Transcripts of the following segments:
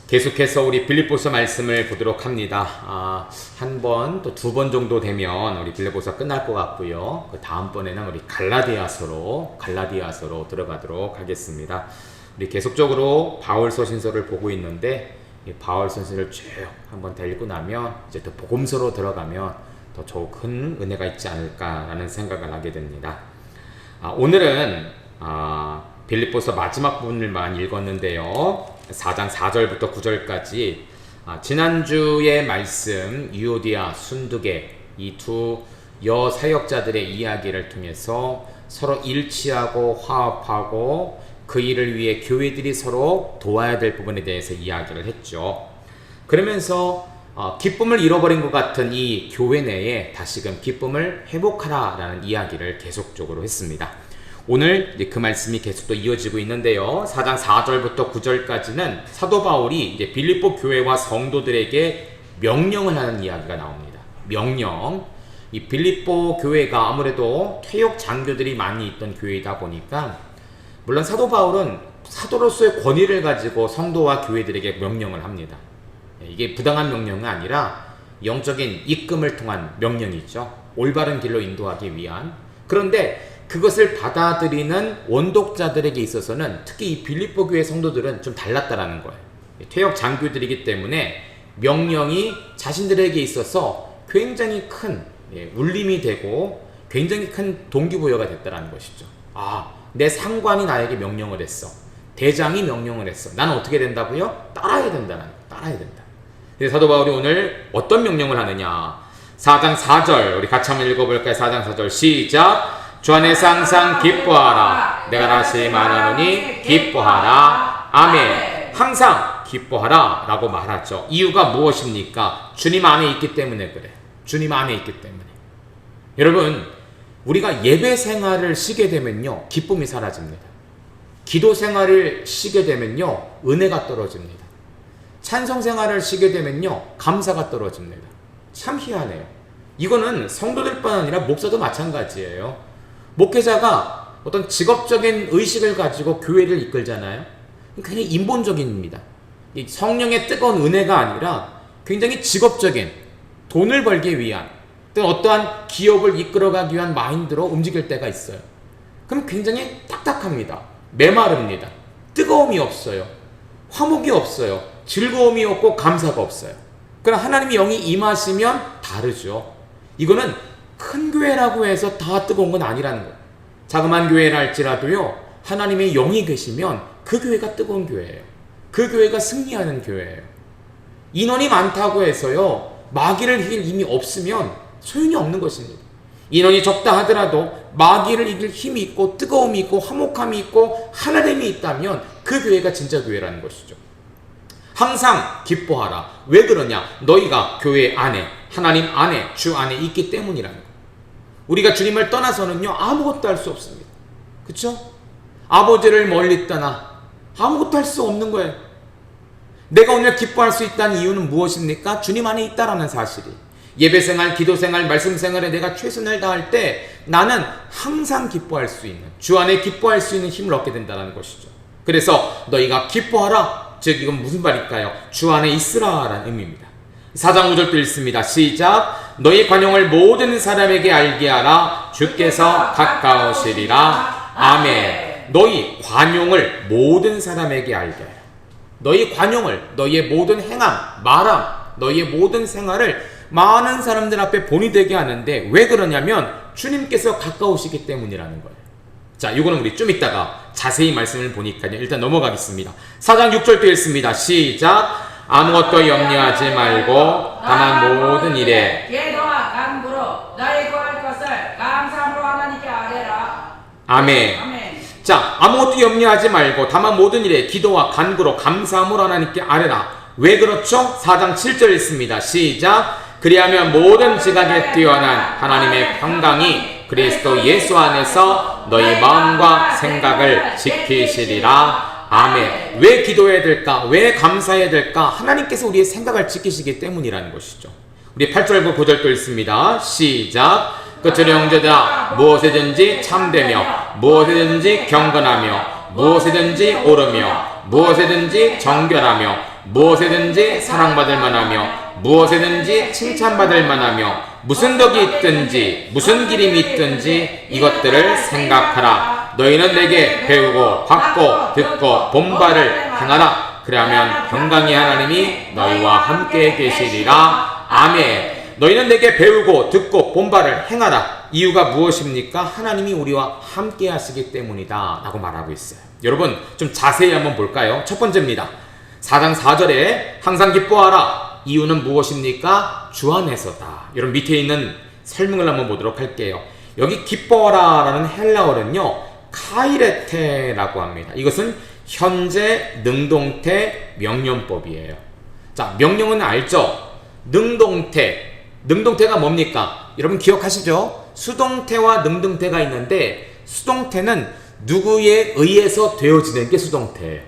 계속해서 우리 빌립보서 말씀을 보도록 합니다. 한 번 또 두 번 정도 되면 우리 빌립보서 끝날 것 같고요. 그 다음번에는 우리 갈라디아서로 들어가도록 하겠습니다. 우리 계속적으로 바울 서신서를 보고 있는데 이 바울 서신을 쭉 한번 다 읽고 나면 이제 또 복음서로 들어가면 더 더욱 큰 은혜가 있지 않을까라는 생각을 하게 됩니다. 오늘은 빌립보서 마지막 부분을만 읽었는데요. 4장 4절부터 9절까지 지난주의 말씀 유오디아, 순두계 이 두 여사역자들의 이야기를 통해서 서로 일치하고 화합하고 그 일을 위해 교회들이 서로 도와야 될 부분에 대해서 이야기를 했죠. 그러면서 기쁨을 잃어버린 것 같은 이 교회 내에 다시금 기쁨을 회복하라라는 이야기를 계속적으로 했습니다. 오늘 이제 그 말씀이 계속 또 이어지고 있는데요. 4장 4절부터 9절까지는 사도 바울이 이제 빌립보 교회와 성도들에게 명령을 하는 이야기가 나옵니다. 명령. 이 빌립보 교회가 아무래도 퇴역 장교들이 많이 있던 교회이다 보니까 물론 사도 바울은 사도로서의 권위를 가지고 성도와 교회들에게 명령을 합니다. 이게 부당한 명령이 아니라 영적인 입금을 통한 명령이죠. 올바른 길로 인도하기 위한. 그런데 그것을 받아들이는 원독자들에게 있어서는 특히 이 빌립보 교회 성도들은 좀 달랐다라는 거예요. 퇴역 장교들이기 때문에 명령이 자신들에게 있어서 굉장히 큰 울림이 되고 굉장히 큰 동기부여가 됐다라는 것이죠. 내 상관이 나에게 명령을 했어. 대장이 명령을 했어. 나는 어떻게 된다고요? 따라야 된다. 그래서 사도 바울이 오늘 어떤 명령을 하느냐. 4장 4절 우리 같이 한번 읽어볼까요? 4장 4절 시작. 주 안에서 항상 기뻐하라. 내가 다시 말하노니 기뻐하라. 아멘. 항상 기뻐하라 라고 말하죠. 이유가 무엇입니까? 주님 안에 있기 때문에 그래. 주님 안에 있기 때문에. 여러분, 우리가 예배 생활을 쉬게 되면요, 기쁨이 사라집니다. 기도 생활을 쉬게 되면요, 은혜가 떨어집니다. 찬송 생활을 쉬게 되면요, 감사가 떨어집니다. 참 희한해요. 이거는 성도들뿐 아니라 목사도 마찬가지예요. 목회자가 어떤 직업적인 의식을 가지고 교회를 이끌잖아요. 굉장히 인본적입니다. 성령의 뜨거운 은혜가 아니라 굉장히 직업적인 돈을 벌기 위한 어떠한 기업을 이끌어가기 위한 마인드로 움직일 때가 있어요. 그럼 굉장히 딱딱합니다. 메마릅니다. 뜨거움이 없어요. 화목이 없어요. 즐거움이 없고 감사가 없어요. 그럼 하나님의 영이 임하시면 다르죠. 이거는 큰 교회라고 해서 다 뜨거운 건 아니라는 거예요. 자그마한 교회랄지라도요, 하나님의 영이 계시면 그 교회가 뜨거운 교회예요. 그 교회가 승리하는 교회예요. 인원이 많다고 해서요, 마귀를 이길 힘이 없으면 소용이 없는 것입니다. 인원이 적다 하더라도 마귀를 이길 힘이 있고 뜨거움이 있고 화목함이 있고 하나님이 있다면 그 교회가 진짜 교회라는 것이죠. 항상 기뻐하라. 왜 그러냐? 너희가 교회 안에, 하나님 안에, 주 안에 있기 때문이라는 거예요. 우리가 주님을 떠나서는요, 아무것도 할 수 없습니다. 그쵸? 아버지를 멀리 떠나 아무것도 할 수 없는 거예요. 내가 오늘 기뻐할 수 있다는 이유는 무엇입니까? 주님 안에 있다라는 사실이. 예배생활, 기도생활, 말씀생활에 내가 최선을 다할 때 나는 항상 기뻐할 수 있는, 주 안에 기뻐할 수 있는 힘을 얻게 된다는 것이죠. 그래서 너희가 기뻐하라. 즉 이건 무슨 말일까요? 주 안에 있으라 라는 의미입니다. 4장 5절도 읽습니다. 시작. 너희 관용을 모든 사람에게 알게 하라. 주께서 가까우시리라. 아멘. 너희 관용을 모든 사람에게 알게 하라. 너희 관용을, 너희의 모든 행함, 말함, 너희의 모든 생활을 많은 사람들 앞에 본이 되게 하는데 왜 그러냐면 주님께서 가까우시기 때문이라는 거예요. 자, 이거는 우리 좀 이따가 자세히 말씀을 보니까요. 일단 넘어가겠습니다. 4장 6절도 읽습니다. 시작. 아무것도 염려하지 말고 다만 모든 일에 기도와 간구로 너희 구할 것을 감사함으로 하나님께 아뢰라. 아멘. 아멘. 자, 아무것도 염려하지 말고 다만 모든 일에 기도와 간구로 감사함으로 하나님께 아뢰라. 왜 그렇죠? 4장 7절 읽습니다. 시작. 그리하면 모든 지각에 뛰어난 하나님의 평강이 그리스도 예수 안에서 너희 마음과 생각을 지키시리라. 아멘. 왜 기도해야 될까? 왜 감사해야 될까? 하나님께서 우리의 생각을 지키시기 때문이라는 것이죠. 우리 8절과 9절도 읽습니다. 시작. 끝으로 형제들아, 무엇이든지 참되며 무엇이든지 경건하며 무엇이든지 옳으며 무엇이든지 정결하며 무엇에든지 사랑받을 만하며 무엇에든지 칭찬받을 만하며 무슨 덕이 있든지 무슨 기림이 있든지 이것들을 생각하라. 너희는 내게 배우고 받고 듣고 본바를 행하라. 그러면 평강의 하나님이 너희와 함께 계시리라. 아멘. 너희는 내게 배우고 듣고 본바를 행하라. 이유가 무엇입니까? 하나님이 우리와 함께 하시기 때문이다 라고 말하고 있어요. 여러분 좀 자세히 한번 볼까요? 첫 번째입니다. 4장 4절에 항상 기뻐하라. 이유는 무엇입니까? 주 안에서다. 여러분 밑에 있는 설명을 한번 보도록 할게요. 여기 기뻐하라 라는 헬라어는요 카이레테라고 합니다. 이것은 현재 능동태 명령법이에요. 자, 명령은 알죠? 능동태가 뭡니까? 여러분 기억하시죠? 수동태와 능동태가 있는데 수동태는 누구에 의해서 되어지는 게 수동태예요.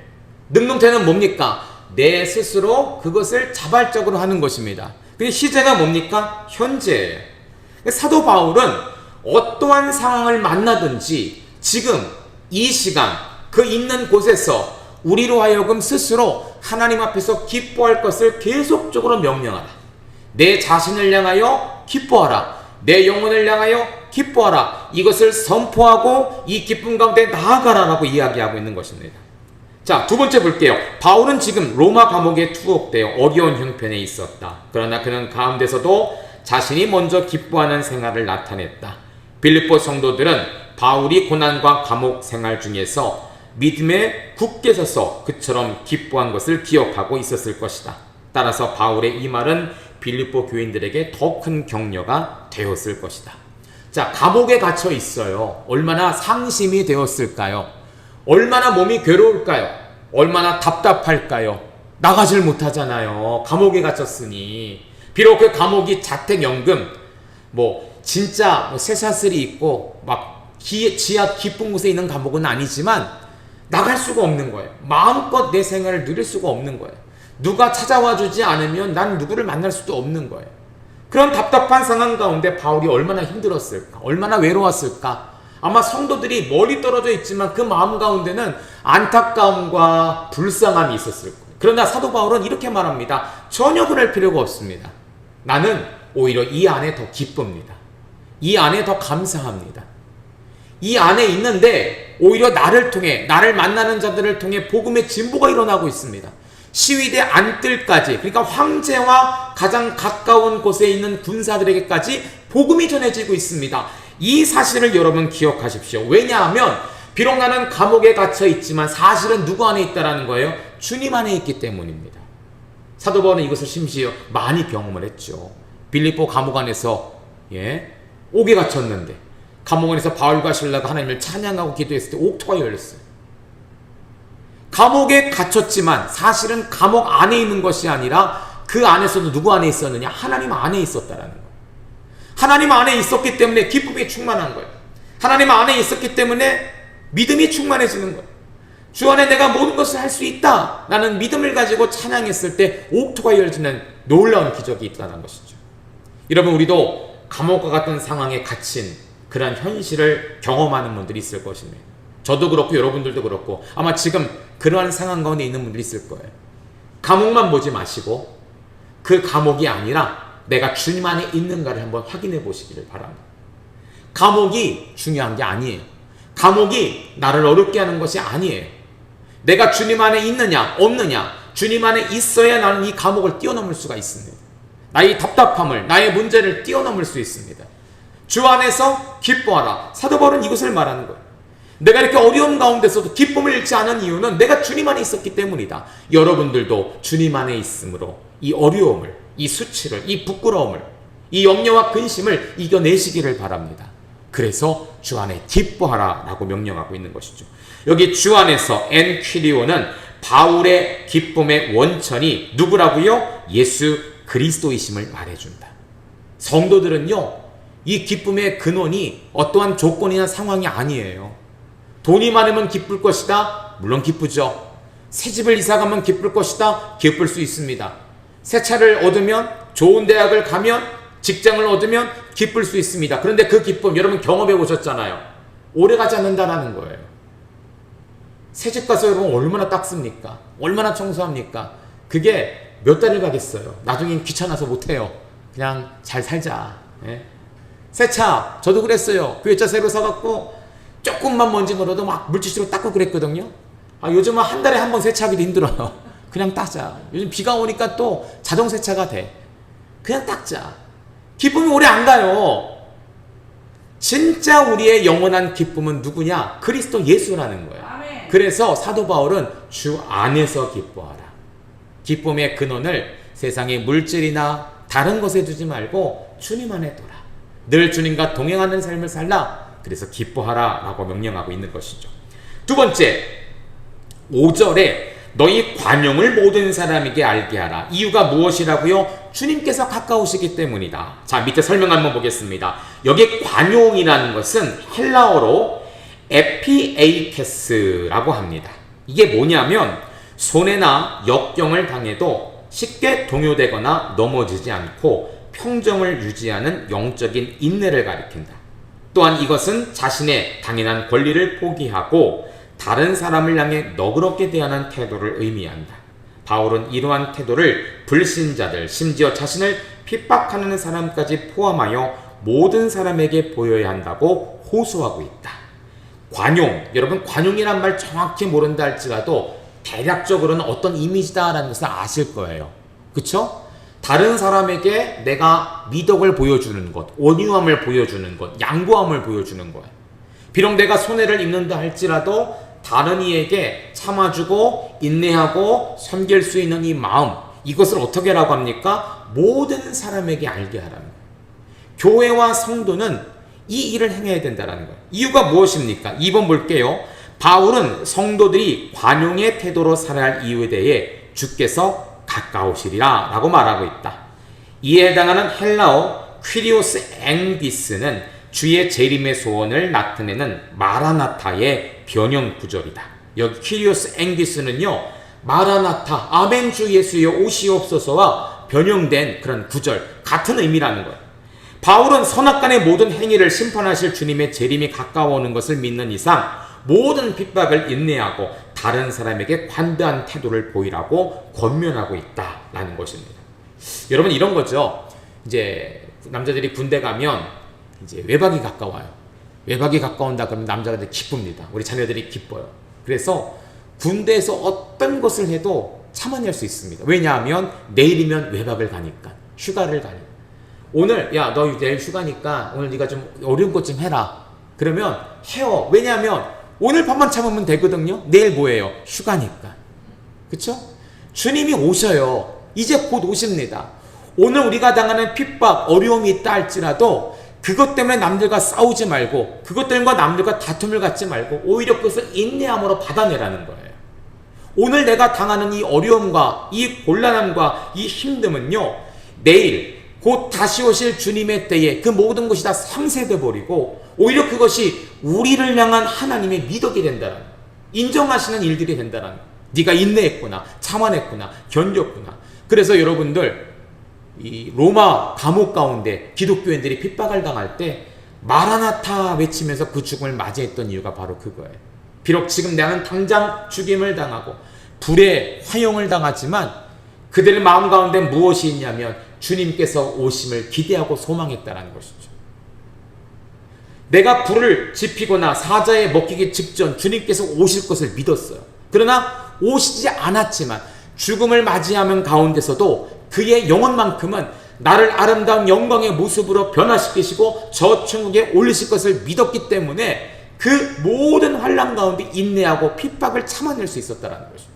능동태는 뭡니까? 내 스스로 그것을 자발적으로 하는 것입니다. 근데 시제가 뭡니까? 현재예요. 사도 바울은 어떠한 상황을 만나든지 지금 이 시간 그 있는 곳에서 우리로 하여금 스스로 하나님 앞에서 기뻐할 것을 계속적으로 명령하라. 내 자신을 향하여 기뻐하라. 내 영혼을 향하여 기뻐하라. 이것을 선포하고 이 기쁨 가운데 나아가라라고 이야기하고 있는 것입니다. 자, 두 번째 볼게요. 바울은 지금 로마 감옥에 투옥되어 어려운 형편에 있었다. 그러나 그는 가운데서도 자신이 먼저 기뻐하는 생활을 나타냈다. 빌립보 성도들은 바울이 고난과 감옥 생활 중에서 믿음에 굳게 서서 그처럼 기뻐한 것을 기억하고 있었을 것이다. 따라서 바울의 이 말은 빌립보 교인들에게 더 큰 격려가 되었을 것이다. 자, 감옥에 갇혀 있어요. 얼마나 상심이 되었을까요? 얼마나 몸이 괴로울까요? 얼마나 답답할까요? 나가질 못하잖아요. 감옥에 갇혔으니. 비록 그 감옥이 자택연금, 진짜 쇠사슬이 있고 지하 깊은 곳에 있는 감옥은 아니지만 나갈 수가 없는 거예요. 마음껏 내 생활을 누릴 수가 없는 거예요. 누가 찾아와 주지 않으면 난 누구를 만날 수도 없는 거예요. 그런 답답한 상황 가운데 바울이 얼마나 힘들었을까? 얼마나 외로웠을까? 아마 성도들이 멀리 떨어져 있지만 그 마음 가운데는 안타까움과 불쌍함이 있었을 거예요. 그러나 사도 바울은 이렇게 말합니다. 전혀 그럴 필요가 없습니다. 나는 오히려 이 안에 더 기쁩니다. 이 안에 더 감사합니다. 이 안에 있는데 오히려 나를 통해, 나를 만나는 자들을 통해 복음의 진보가 일어나고 있습니다. 시위대 안뜰까지, 그러니까 황제와 가장 가까운 곳에 있는 군사들에게까지 복음이 전해지고 있습니다. 이 사실을 여러분 기억하십시오. 왜냐하면 비록 나는 감옥에 갇혀 있지만 사실은 누구 안에 있다라는 거예요? 주님 안에 있기 때문입니다. 사도 바울은 이것을 심지어 많이 경험을 했죠. 빌립보 감옥 안에서 옥에 갇혔는데 감옥 안에서 바울과 실라가 하나님을 찬양하고 기도했을 때 옥토가 열렸어요. 감옥에 갇혔지만 사실은 감옥 안에 있는 것이 아니라 그 안에서도 누구 안에 있었느냐? 하나님 안에 있었다라는 거예요. 하나님 안에 있었기 때문에 기쁨이 충만한 거예요. 하나님 안에 있었기 때문에 믿음이 충만해지는 거예요. 주 안에 내가 모든 것을 할 수 있다. 라는 믿음을 가지고 찬양했을 때 옥토가 열리는 놀라운 기적이 있다는 것이죠. 여러분, 우리도 감옥과 같은 상황에 갇힌 그런 현실을 경험하는 분들이 있을 것입니다. 저도 그렇고 여러분들도 그렇고 아마 지금 그러한 상황 가운데 있는 분들이 있을 거예요. 감옥만 보지 마시고 그 감옥이 아니라 내가 주님 안에 있는가를 한번 확인해 보시기를 바랍니다. 감옥이 중요한 게 아니에요. 감옥이 나를 어렵게 하는 것이 아니에요. 내가 주님 안에 있느냐 없느냐, 주님 안에 있어야 나는 이 감옥을 뛰어넘을 수가 있습니다. 나의 답답함을, 나의 문제를 뛰어넘을 수 있습니다. 주 안에서 기뻐하라. 사도 바울은 이것을 말하는 거예요. 내가 이렇게 어려운 가운데서도 기쁨을 잃지 않은 이유는 내가 주님 안에 있었기 때문이다. 여러분들도 주님 안에 있으므로 이 어려움을, 이 수치를, 이 부끄러움을, 이 염려와 근심을 이겨내시기를 바랍니다. 그래서 주 안에 기뻐하라 라고 명령하고 있는 것이죠. 여기 주 안에서 엔퀴리오는 바울의 기쁨의 원천이 누구라고요? 예수 그리스도이심을 말해준다. 성도들은요, 이 기쁨의 근원이 어떠한 조건이나 상황이 아니에요. 돈이 많으면 기쁠 것이다? 물론 기쁘죠. 새 집을 이사가면 기쁠 것이다? 기쁠 수 있습니다. 새 차를 얻으면, 좋은 대학을 가면, 직장을 얻으면 기쁠 수 있습니다. 그런데 그 기쁨 여러분 경험해 보셨잖아요. 오래가지 않는다라는 거예요. 새집 가서 여러분 얼마나 닦습니까? 얼마나 청소합니까? 그게 몇 달을 가겠어요. 나중엔 귀찮아서 못해요. 그냥 잘 살자. 예? 세차 저도 그랬어요. 교회차 새로 사갖고 조금만 먼지 걸어도 막 물티슈로 닦고 그랬거든요. 요즘은 한 달에 한 번 세차하기도 힘들어요. 그냥 닦자. 요즘 비가 오니까 또 자동 세차가 돼. 그냥 닦자. 기쁨이 오래 안 가요. 진짜 우리의 영원한 기쁨은 누구냐? 그리스도 예수라는 거예요. 아멘. 그래서 사도 바울은 주 안에서 기뻐하라. 기쁨의 근원을 세상의 물질이나 다른 것에 두지 말고 주님 안에 둬라. 늘 주님과 동행하는 삶을 살라. 그래서 기뻐하라 라고 명령하고 있는 것이죠. 두 번째, 5절에 너희 관용을 모든 사람에게 알게 하라. 이유가 무엇이라고요? 주님께서 가까우시기 때문이다. 자, 밑에 설명 한번 보겠습니다. 여기 관용이라는 것은 헬라어로 에피에이케스라고 합니다. 이게 뭐냐면 손해나 역경을 당해도 쉽게 동요되거나 넘어지지 않고 평정을 유지하는 영적인 인내를 가리킨다. 또한 이것은 자신의 당연한 권리를 포기하고 다른 사람을 향해 너그럽게 대하는 태도를 의미한다. 바울은 이러한 태도를 불신자들, 심지어 자신을 핍박하는 사람까지 포함하여 모든 사람에게 보여야 한다고 호소하고 있다. 관용, 여러분 관용이란 말 정확히 모른다 할지라도 대략적으로는 어떤 이미지다라는 것을 아실 거예요. 그쵸? 다른 사람에게 내가 미덕을 보여주는 것, 온유함을 보여주는 것, 양보함을 보여주는 거예요. 비록 내가 손해를 입는다 할지라도 다른 이에게 참아주고 인내하고 섬길 수 있는 이 마음, 이것을 어떻게 하라고 합니까? 모든 사람에게 알게 하라는 거예요. 교회와 성도는 이 일을 행해야 된다는 거예요. 이유가 무엇입니까? 2번 볼게요. 바울은 성도들이 관용의 태도로 살아야 할 이유에 대해 주께서 가까우시리라 라고 말하고 있다. 이에 해당하는 헬라어 퀴리오스 앵디스는 주의 재림의 소원을 나타내는 마라나타의 변형 구절이다. 여기 퀴리오스 앵디스는요, 마라나타, 아멘 주 예수여 오시옵소서와 변형된 그런 구절, 같은 의미라는 거예요. 바울은 선악간의 모든 행위를 심판하실 주님의 재림이 가까워 오는 것을 믿는 이상 모든 핍박을 인내하고 다른 사람에게 관대한 태도를 보이라고 권면하고 있다라는 것입니다. 여러분 이런 거죠. 이제 남자들이 군대 가면 이제 외박이 가까워요. 외박이 가까운다 그러면 남자들이 기쁩니다. 우리 자녀들이 기뻐요. 그래서 군대에서 어떤 것을 해도 참아낼 수 있습니다. 왜냐하면 내일이면 외박을 가니까, 휴가를 가니까. 오늘 야 너 내일 휴가니까 오늘 네가 좀 어려운 것 좀 해라. 그러면 해요. 왜냐하면 오늘 밤만 참으면 되거든요. 내일 뭐예요? 휴가니까. 그쵸? 주님이 오셔요. 이제 곧 오십니다. 오늘 우리가 당하는 핍박, 어려움이 있다 할지라도 그것 때문에 남들과 싸우지 말고 그것 때문에 남들과 다툼을 갖지 말고 오히려 그것을 인내함으로 받아내라는 거예요. 오늘 내가 당하는 이 어려움과 이 곤란함과 이 힘듦은요, 내일 곧 다시 오실 주님의 때에 그 모든 것이 다 상쇄돼 버리고 오히려 그것이 우리를 향한 하나님의 미덕이 된다는 거예요. 인정하시는 일들이 된다는 거예요. 네가 인내했구나, 참아냈구나, 견뎠구나. 그래서 여러분들 이 로마 감옥 가운데 기독교인들이 핍박을 당할 때 마라나타 외치면서 그 죽음을 맞이했던 이유가 바로 그거예요. 비록 지금 나는 당장 죽임을 당하고 불의 화형을 당하지만 그들의 마음 가운데 무엇이 있냐면 주님께서 오심을 기대하고 소망했다는 것이죠. 내가 불을 지피거나 사자에 먹히기 직전 주님께서 오실 것을 믿었어요. 그러나 오시지 않았지만 죽음을 맞이하는 가운데서도 그의 영혼만큼은 나를 아름다운 영광의 모습으로 변화시키시고 저 천국에 올리실 것을 믿었기 때문에 그 모든 환난 가운데 인내하고 핍박을 참아낼 수 있었다는 것입니다.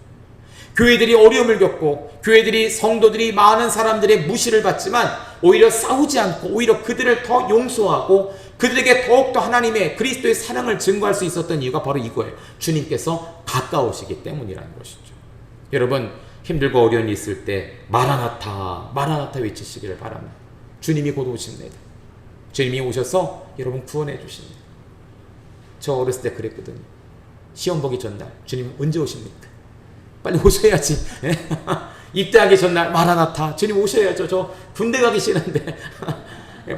교회들이 어려움을 겪고 교회들이 성도들이 많은 사람들의 무시를 받지만 오히려 싸우지 않고 오히려 그들을 더 용서하고 그들에게 더욱더 하나님의 그리스도의 사랑을 증거할 수 있었던 이유가 바로 이거예요. 주님께서 가까우시기 때문이라는 것이죠. 여러분 힘들고 어려움이 있을 때 마라나타 마라나타 외치시기를 바랍니다. 주님이 곧 오십니다. 주님이 오셔서 여러분 구원해 주십니다. 저 어렸을 때 그랬거든요. 시험 보기 전날 주님 언제 오십니까? 빨리 오셔야지. 입대하기 전날 마라나타 주님 오셔야죠. 저 군대 가기 싫은데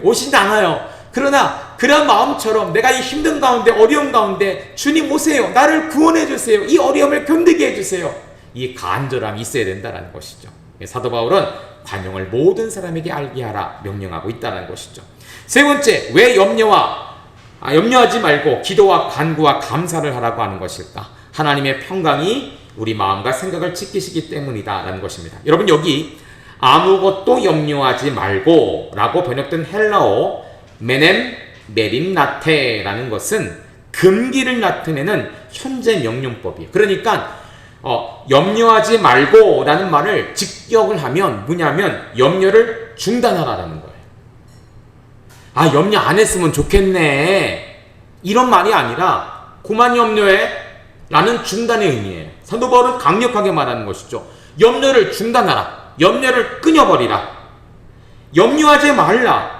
오시지 않아요. 그러나 그런 마음처럼 내가 이 힘든 가운데 어려움 가운데 주님 오세요. 나를 구원해 주세요. 이 어려움을 견디게 해주세요. 이 간절함이 있어야 된다는 것이죠. 사도 바울은 관용을 모든 사람에게 알게 하라 명령하고 있다는 것이죠. 세 번째, 왜 염려하지 말고 기도와 간구와 감사를 하라고 하는 것일까? 하나님의 평강이 우리 마음과 생각을 지키시기 때문이다라는 것입니다. 여러분, 여기 아무것도 염려하지 말고 라고 번역된 헬라어 메림나테라는 것은 금기를 나타내는 현재 명령법이에요. 그러니까 염려하지 말고 라는 말을 직역을 하면 뭐냐면 염려를 중단하라는 거예요. 아, 염려 안 했으면 좋겠네, 이런 말이 아니라 그만 염려해 라는 중단의 의미예요. 사도 바울은 강력하게 말하는 것이죠. 염려를 중단하라, 염려를 끊어버리라, 염려하지 말라.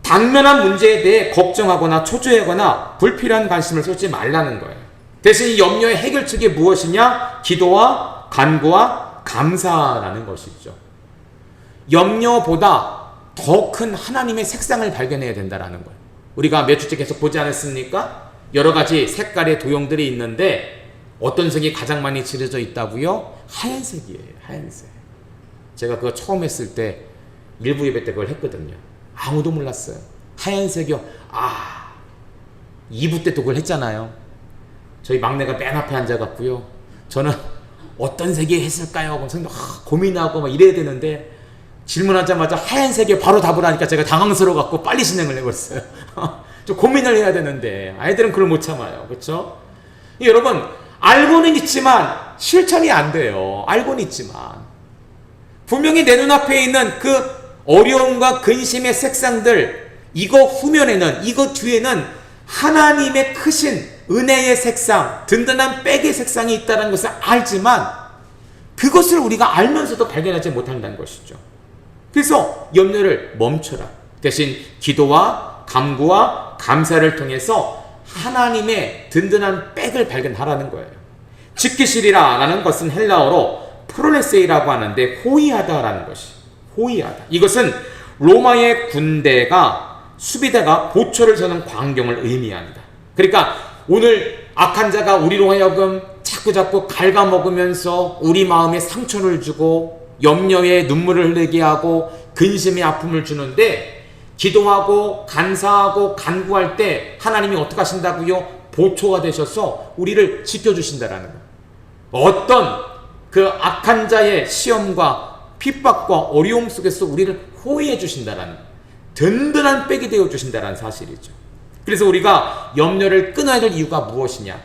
당면한 문제에 대해 걱정하거나 초조해하거나 불필요한 관심을 쏟지 말라는 거예요. 대신 이 염려의 해결책이 무엇이냐? 기도와 간구와 감사라는 것이죠. 염려보다 더 큰 하나님의 색상을 발견해야 된다는 거예요. 우리가 몇 주째 계속 보지 않았습니까? 여러 가지 색깔의 도형들이 있는데 어떤 색이 가장 많이 칠해져 있다고요? 하얀색이에요. 하얀색. 제가 그거 처음 했을 때 일부 예배 때 그걸 했거든요. 아무도 몰랐어요. 하얀색이요. 2부 때 또 그걸 했잖아요. 저희 막내가 맨 앞에 앉아갖고요. 저는 어떤 색이 했을까요? 고민하고 막 이래야 되는데 질문하자마자 하얀색에 바로 답을 하니까 제가 당황스러워갖고 빨리 진행을 해버렸어요. 좀 고민을 해야 되는데 아이들은 그걸 못 참아요. 그렇죠? 여러분, 알고는 있지만 실천이 안 돼요. 알고는 있지만 분명히 내 눈앞에 있는 그 어려움과 근심의 색상들, 이거 후면에는, 이거 뒤에는 하나님의 크신 은혜의 색상, 든든한 백의 색상이 있다는 것을 알지만 그것을 우리가 알면서도 발견하지 못한다는 것이죠. 그래서 염려를 멈춰라. 대신 기도와 간구와 감사를 통해서 하나님의 든든한 백을 발견하라는 거예요. 지키시리라 라는 것은 헬라어로 프롤레세이라고 하는데 호위하다라는 것이, 호위하다. 이것은 로마의 군대가 수비대가 보초를 서는 광경을 의미합니다. 그러니까 오늘 악한 자가 우리로 하여금 자꾸 갉아먹으면서 우리 마음에 상처를 주고 염려에 눈물을 흘리게 하고 근심의 아픔을 주는데, 기도하고 간사하고 간구할 때 하나님이 어떻게 하신다고요? 보초가 되셔서 우리를 지켜주신다라는 거예요. 어떤 그 악한 자의 시험과 핍박과 어려움 속에서 우리를 호위해 주신다라는, 든든한 백이 되어 주신다라는 사실이죠. 그래서 우리가 염려를 끊어야 될 이유가 무엇이냐?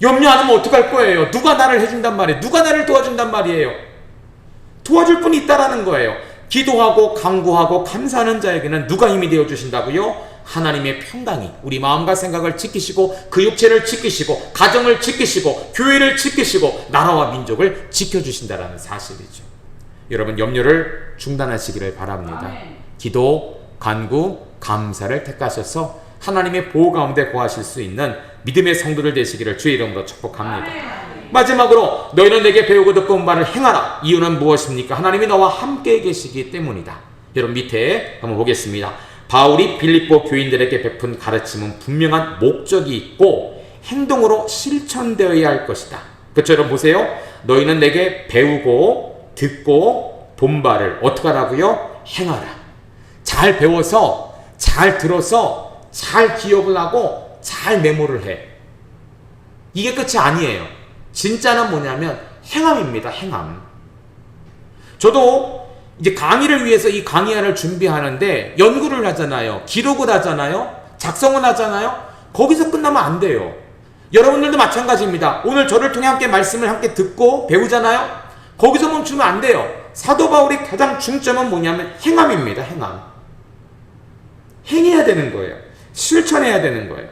염려 안 하면 어떡할 거예요? 누가 나를 해준단 말이에요? 누가 나를 도와준단 말이에요? 도와줄 분이 있다라는 거예요. 기도하고 간구하고 감사하는 자에게는 누가 힘이 되어 주신다고요? 하나님의 평강이 우리 마음과 생각을 지키시고 그 육체를 지키시고 가정을 지키시고 교회를 지키시고 나라와 민족을 지켜주신다라는 사실이죠. 여러분, 염려를 중단하시기를 바랍니다. 아멘. 기도, 간구, 감사를 택하셔서 하나님의 보호 가운데 거하실 수 있는 믿음의 성도들 되시기를 주의 이름으로 축복합니다. 아멘. 마지막으로 너희는 내게 배우고 듣고 온 바를 행하라. 이유는 무엇입니까? 하나님이 너와 함께 계시기 때문이다. 여러분, 밑에 한번 보겠습니다. 바울이 빌립보 교인들에게 베푼 가르침은 분명한 목적이 있고 행동으로 실천되어야 할 것이다. 그렇죠? 여러분 보세요. 너희는 내게 배우고 듣고 본 바를 어떻게 하라고요? 행하라. 잘 배워서, 잘 들어서, 잘 기억을 하고 잘 메모를 해. 이게 끝이 아니에요. 진짜는 뭐냐면 행함입니다. 행함. 저도 이제 강의를 위해서 이 강의안을 준비하는데 연구를 하잖아요. 기록을 하잖아요. 작성을 하잖아요. 거기서 끝나면 안 돼요. 여러분들도 마찬가지입니다. 오늘 저를 통해 함께 말씀을 함께 듣고 배우잖아요. 거기서 멈추면 안 돼요. 사도 바울의 가장 중점은 뭐냐면 행함입니다. 행함. 행해야 되는 거예요. 실천해야 되는 거예요.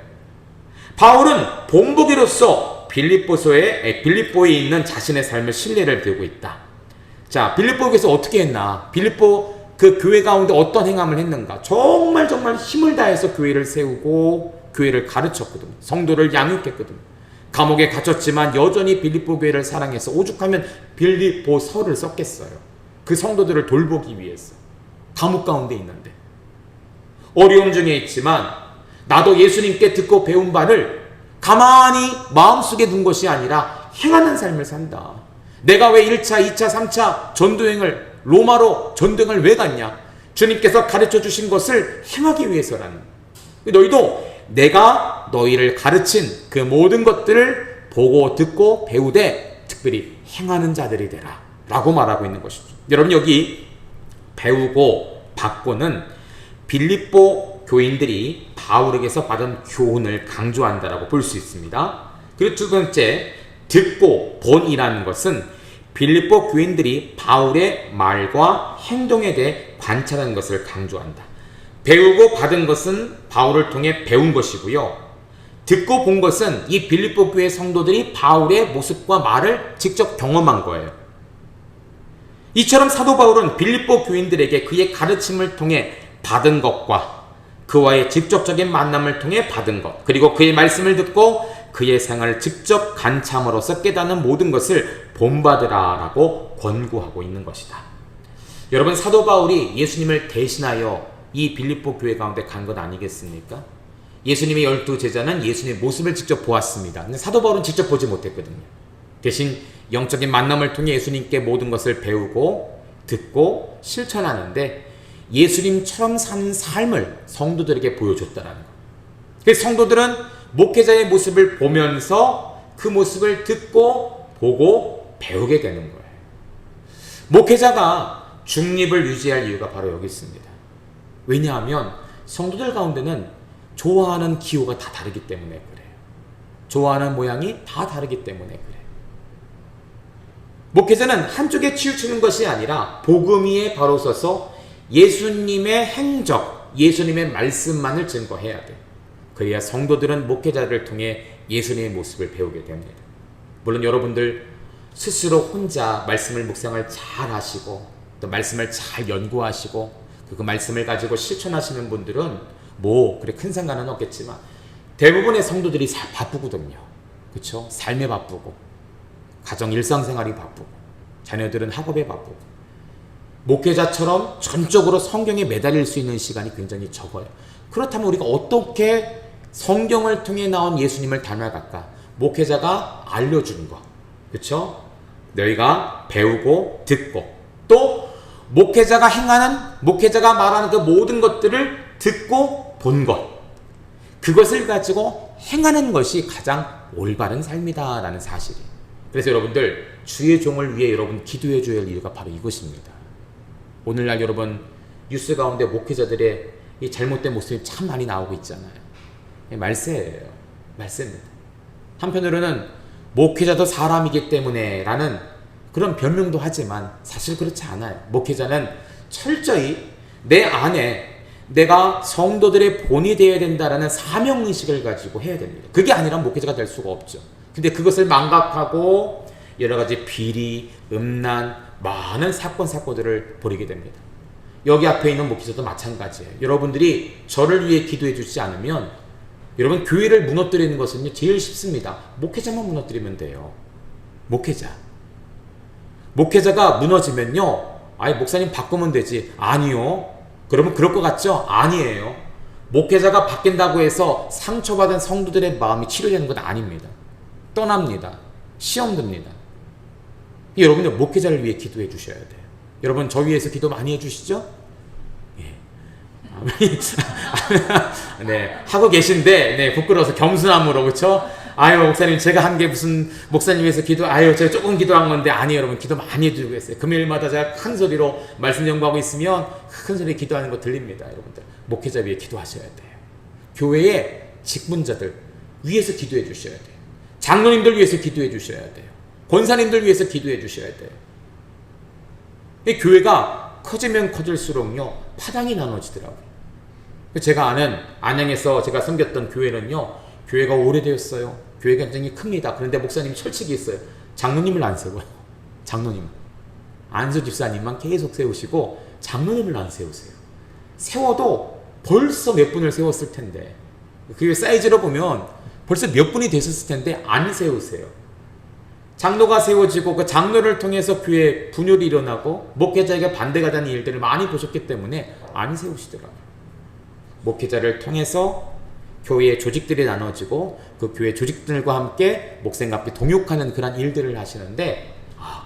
바울은 본보기로서 빌립보에 있는 자신의 삶을 신뢰를 두고 있다. 자, 빌립보에서 어떻게 했나? 빌립보 그 교회 가운데 어떤 행함을 했는가? 정말 힘을 다해서 교회를 세우고 교회를 가르쳤거든요. 성도를 양육했거든요. 감옥에 갇혔지만 여전히 빌립보 교회를 사랑해서 오죽하면 빌립보서를 썼겠어요. 그 성도들을 돌보기 위해서. 감옥 가운데 있는데. 어려움 중에 있지만 나도 예수님께 듣고 배운 바를 가만히 마음속에 둔 것이 아니라 행하는 삶을 산다. 내가 왜 1차, 2차, 3차 전도행을 로마로 전도행을 왜 갔냐? 주님께서 가르쳐 주신 것을 행하기 위해서라는. 너희도 내가 너희를 가르친 그 모든 것들을 보고 듣고 배우되 특별히 행하는 자들이 되라 라고 말하고 있는 것이죠. 여러분, 여기 배우고 받고는 빌립보 교인들이 바울에게서 받은 교훈을 강조한다라고 볼 수 있습니다. 그리고 두 번째, 듣고 본이라는 것은 빌립보 교인들이 바울의 말과 행동에 대해 관찰하는 것을 강조한다. 배우고 받은 것은 바울을 통해 배운 것이고요. 듣고 본 것은 이 빌립보 교회 성도들이 바울의 모습과 말을 직접 경험한 거예요. 이처럼 사도 바울은 빌립보 교인들에게 그의 가르침을 통해 받은 것과 그와의 직접적인 만남을 통해 받은 것, 그리고 그의 말씀을 듣고 그의 생활을 직접 간참으로써 깨닫는 모든 것을 본받으라라고 권고하고 있는 것이다. 여러분, 사도 바울이 예수님을 대신하여 이 빌립보 교회 가운데 간 것 아니겠습니까? 예수님의 12 제자는 예수님의 모습을 직접 보았습니다. 근데 사도 바울은 직접 보지 못했거든요. 대신 영적인 만남을 통해 예수님께 모든 것을 배우고 듣고 실천하는데 예수님처럼 사는 삶을 성도들에게 보여줬다는 것. 그래서 성도들은 목회자의 모습을 보면서 그 모습을 듣고 보고 배우게 되는 거예요. 목회자가 중립을 유지할 이유가 바로 여기 있습니다. 왜냐하면 성도들 가운데는 좋아하는 기호가 다 다르기 때문에 그래요. 좋아하는 모양이 다 다르기 때문에 그래요. 목회자는 한쪽에 치우치는 것이 아니라 복음 위에 바로 서서 예수님의 행적, 예수님의 말씀만을 증거해야 돼요. 그래야 성도들은 목회자를 통해 예수님의 모습을 배우게 됩니다. 물론 여러분들 스스로 혼자 말씀을 묵상을 잘 하시고 또 말씀을 잘 연구하시고 그 말씀을 가지고 실천하시는 분들은 그래 큰 상관은 없겠지만 대부분의 성도들이 바쁘거든요. 그렇죠? 삶에 바쁘고 가정 일상생활이 바쁘고 자녀들은 학업에 바쁘고 목회자처럼 전적으로 성경에 매달릴 수 있는 시간이 굉장히 적어요. 그렇다면 우리가 어떻게 성경을 통해 나온 예수님을 닮아갈까? 목회자가 알려주는 거, 그렇죠? 너희가 배우고 듣고 또 목회자가 말하는 그 모든 것들을 듣고 본 것, 그것을 가지고 행하는 것이 가장 올바른 삶이다라는 사실이에요. 그래서 여러분들 주의 종을 위해 여러분 기도해 줘야 할 이유가 바로 이것입니다. 오늘날 여러분 뉴스 가운데 목회자들의 이 잘못된 모습이 참 많이 나오고 있잖아요. 말세예요. 말세입니다. 한편으로는 목회자도 사람이기 때문에 라는 그런 변명도 하지만 사실 그렇지 않아요. 목회자는 철저히 내 안에 내가 성도들의 본이 되어야 된다라는 사명의식을 가지고 해야 됩니다. 그게 아니라 목회자가 될 수가 없죠. 근데 그것을 망각하고 여러 가지 비리, 음란, 많은 사건들을 벌이게 됩니다. 여기 앞에 있는 목회자도 마찬가지예요. 여러분들이 저를 위해 기도해 주지 않으면 여러분 교회를 무너뜨리는 것은 제일 쉽습니다. 목회자만 무너뜨리면 돼요. 목회자가 무너지면요, 목사님 바꾸면 되지. 아니요. 그러면 그럴 것 같죠? 아니에요. 목회자가 바뀐다고 해서 상처받은 성도들의 마음이 치료되는 건 아닙니다. 떠납니다. 시험 듭니다. 여러분들 목회자를 위해 기도해 주셔야 돼요. 여러분 저 위해서 기도 많이 해주시죠? 예. 네, 하고 계신데 부끄러워서 겸손함으로, 그렇죠? 목사님 제가 한 게 무슨 목사님 위해서 제가 조금 기도한 건데 아니에요. 여러분 기도 많이 해주고 있어요. 금요일마다 제가 큰 소리로 말씀 연구하고 있으면 큰 소리에 기도하는 거 들립니다. 여러분들 목회자 위해 기도하셔야 돼요. 교회의 직분자들 위해서 기도해 주셔야 돼요. 장로님들 위해서 기도해 주셔야 돼요. 권사님들 위해서 기도해 주셔야 돼요. 이 교회가 커지면 커질수록요 파당이 나눠지더라고요. 제가 아는 안양에서 제가 섬겼던 교회는요, 교회가 오래되었어요. 교회가 굉장히 큽니다. 그런데 목사님이 철칙이 있어요. 장로님을 안 세워요. 장로님, 안수 집사님만 계속 세우시고 장로님을 안 세우세요. 세워도 벌써 몇 분을 세웠을 텐데, 그 사이즈로 보면 벌써 몇 분이 되셨을 텐데 안 세우세요. 장로가 세워지고 그 장로를 통해서 교회에 분열이 일어나고 목회자에게 반대가 되는 일들을 많이 보셨기 때문에 안 세우시더라고요. 목회자를 통해서 교회의 조직들이 나눠지고 그 교회 조직들과 함께 목사님과 함께 동역하는 그런 일들을 하시는데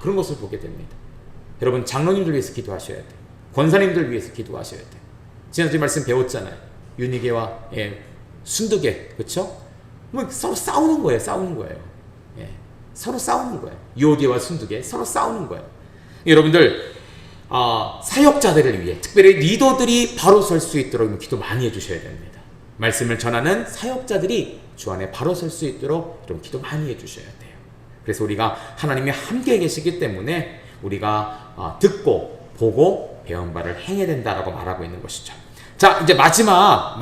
그런 것을 보게 됩니다. 여러분 장로님들 위해서 기도하셔야 돼요. 권사님들 위해서 기도하셔야 돼요. 지난주에 말씀 배웠잖아요. 윤희계와 순두계, 그렇죠? 뭐 서로 싸우는 거예요. 서로 싸우는 거예요. 유오계와 순두계 서로 싸우는 거예요. 여러분들 사역자들을 위해 특별히 리더들이 바로 설 수 있도록 기도 많이 해주셔야 됩니다. 말씀을 전하는 사역자들이 주 안에 바로 설 수 있도록 좀 기도 많이 해주셔야 돼요. 그래서 우리가 하나님이 함께 계시기 때문에 우리가 듣고 보고 배운 바를 행해야 된다라고 말하고 있는 것이죠. 자, 이제 마지막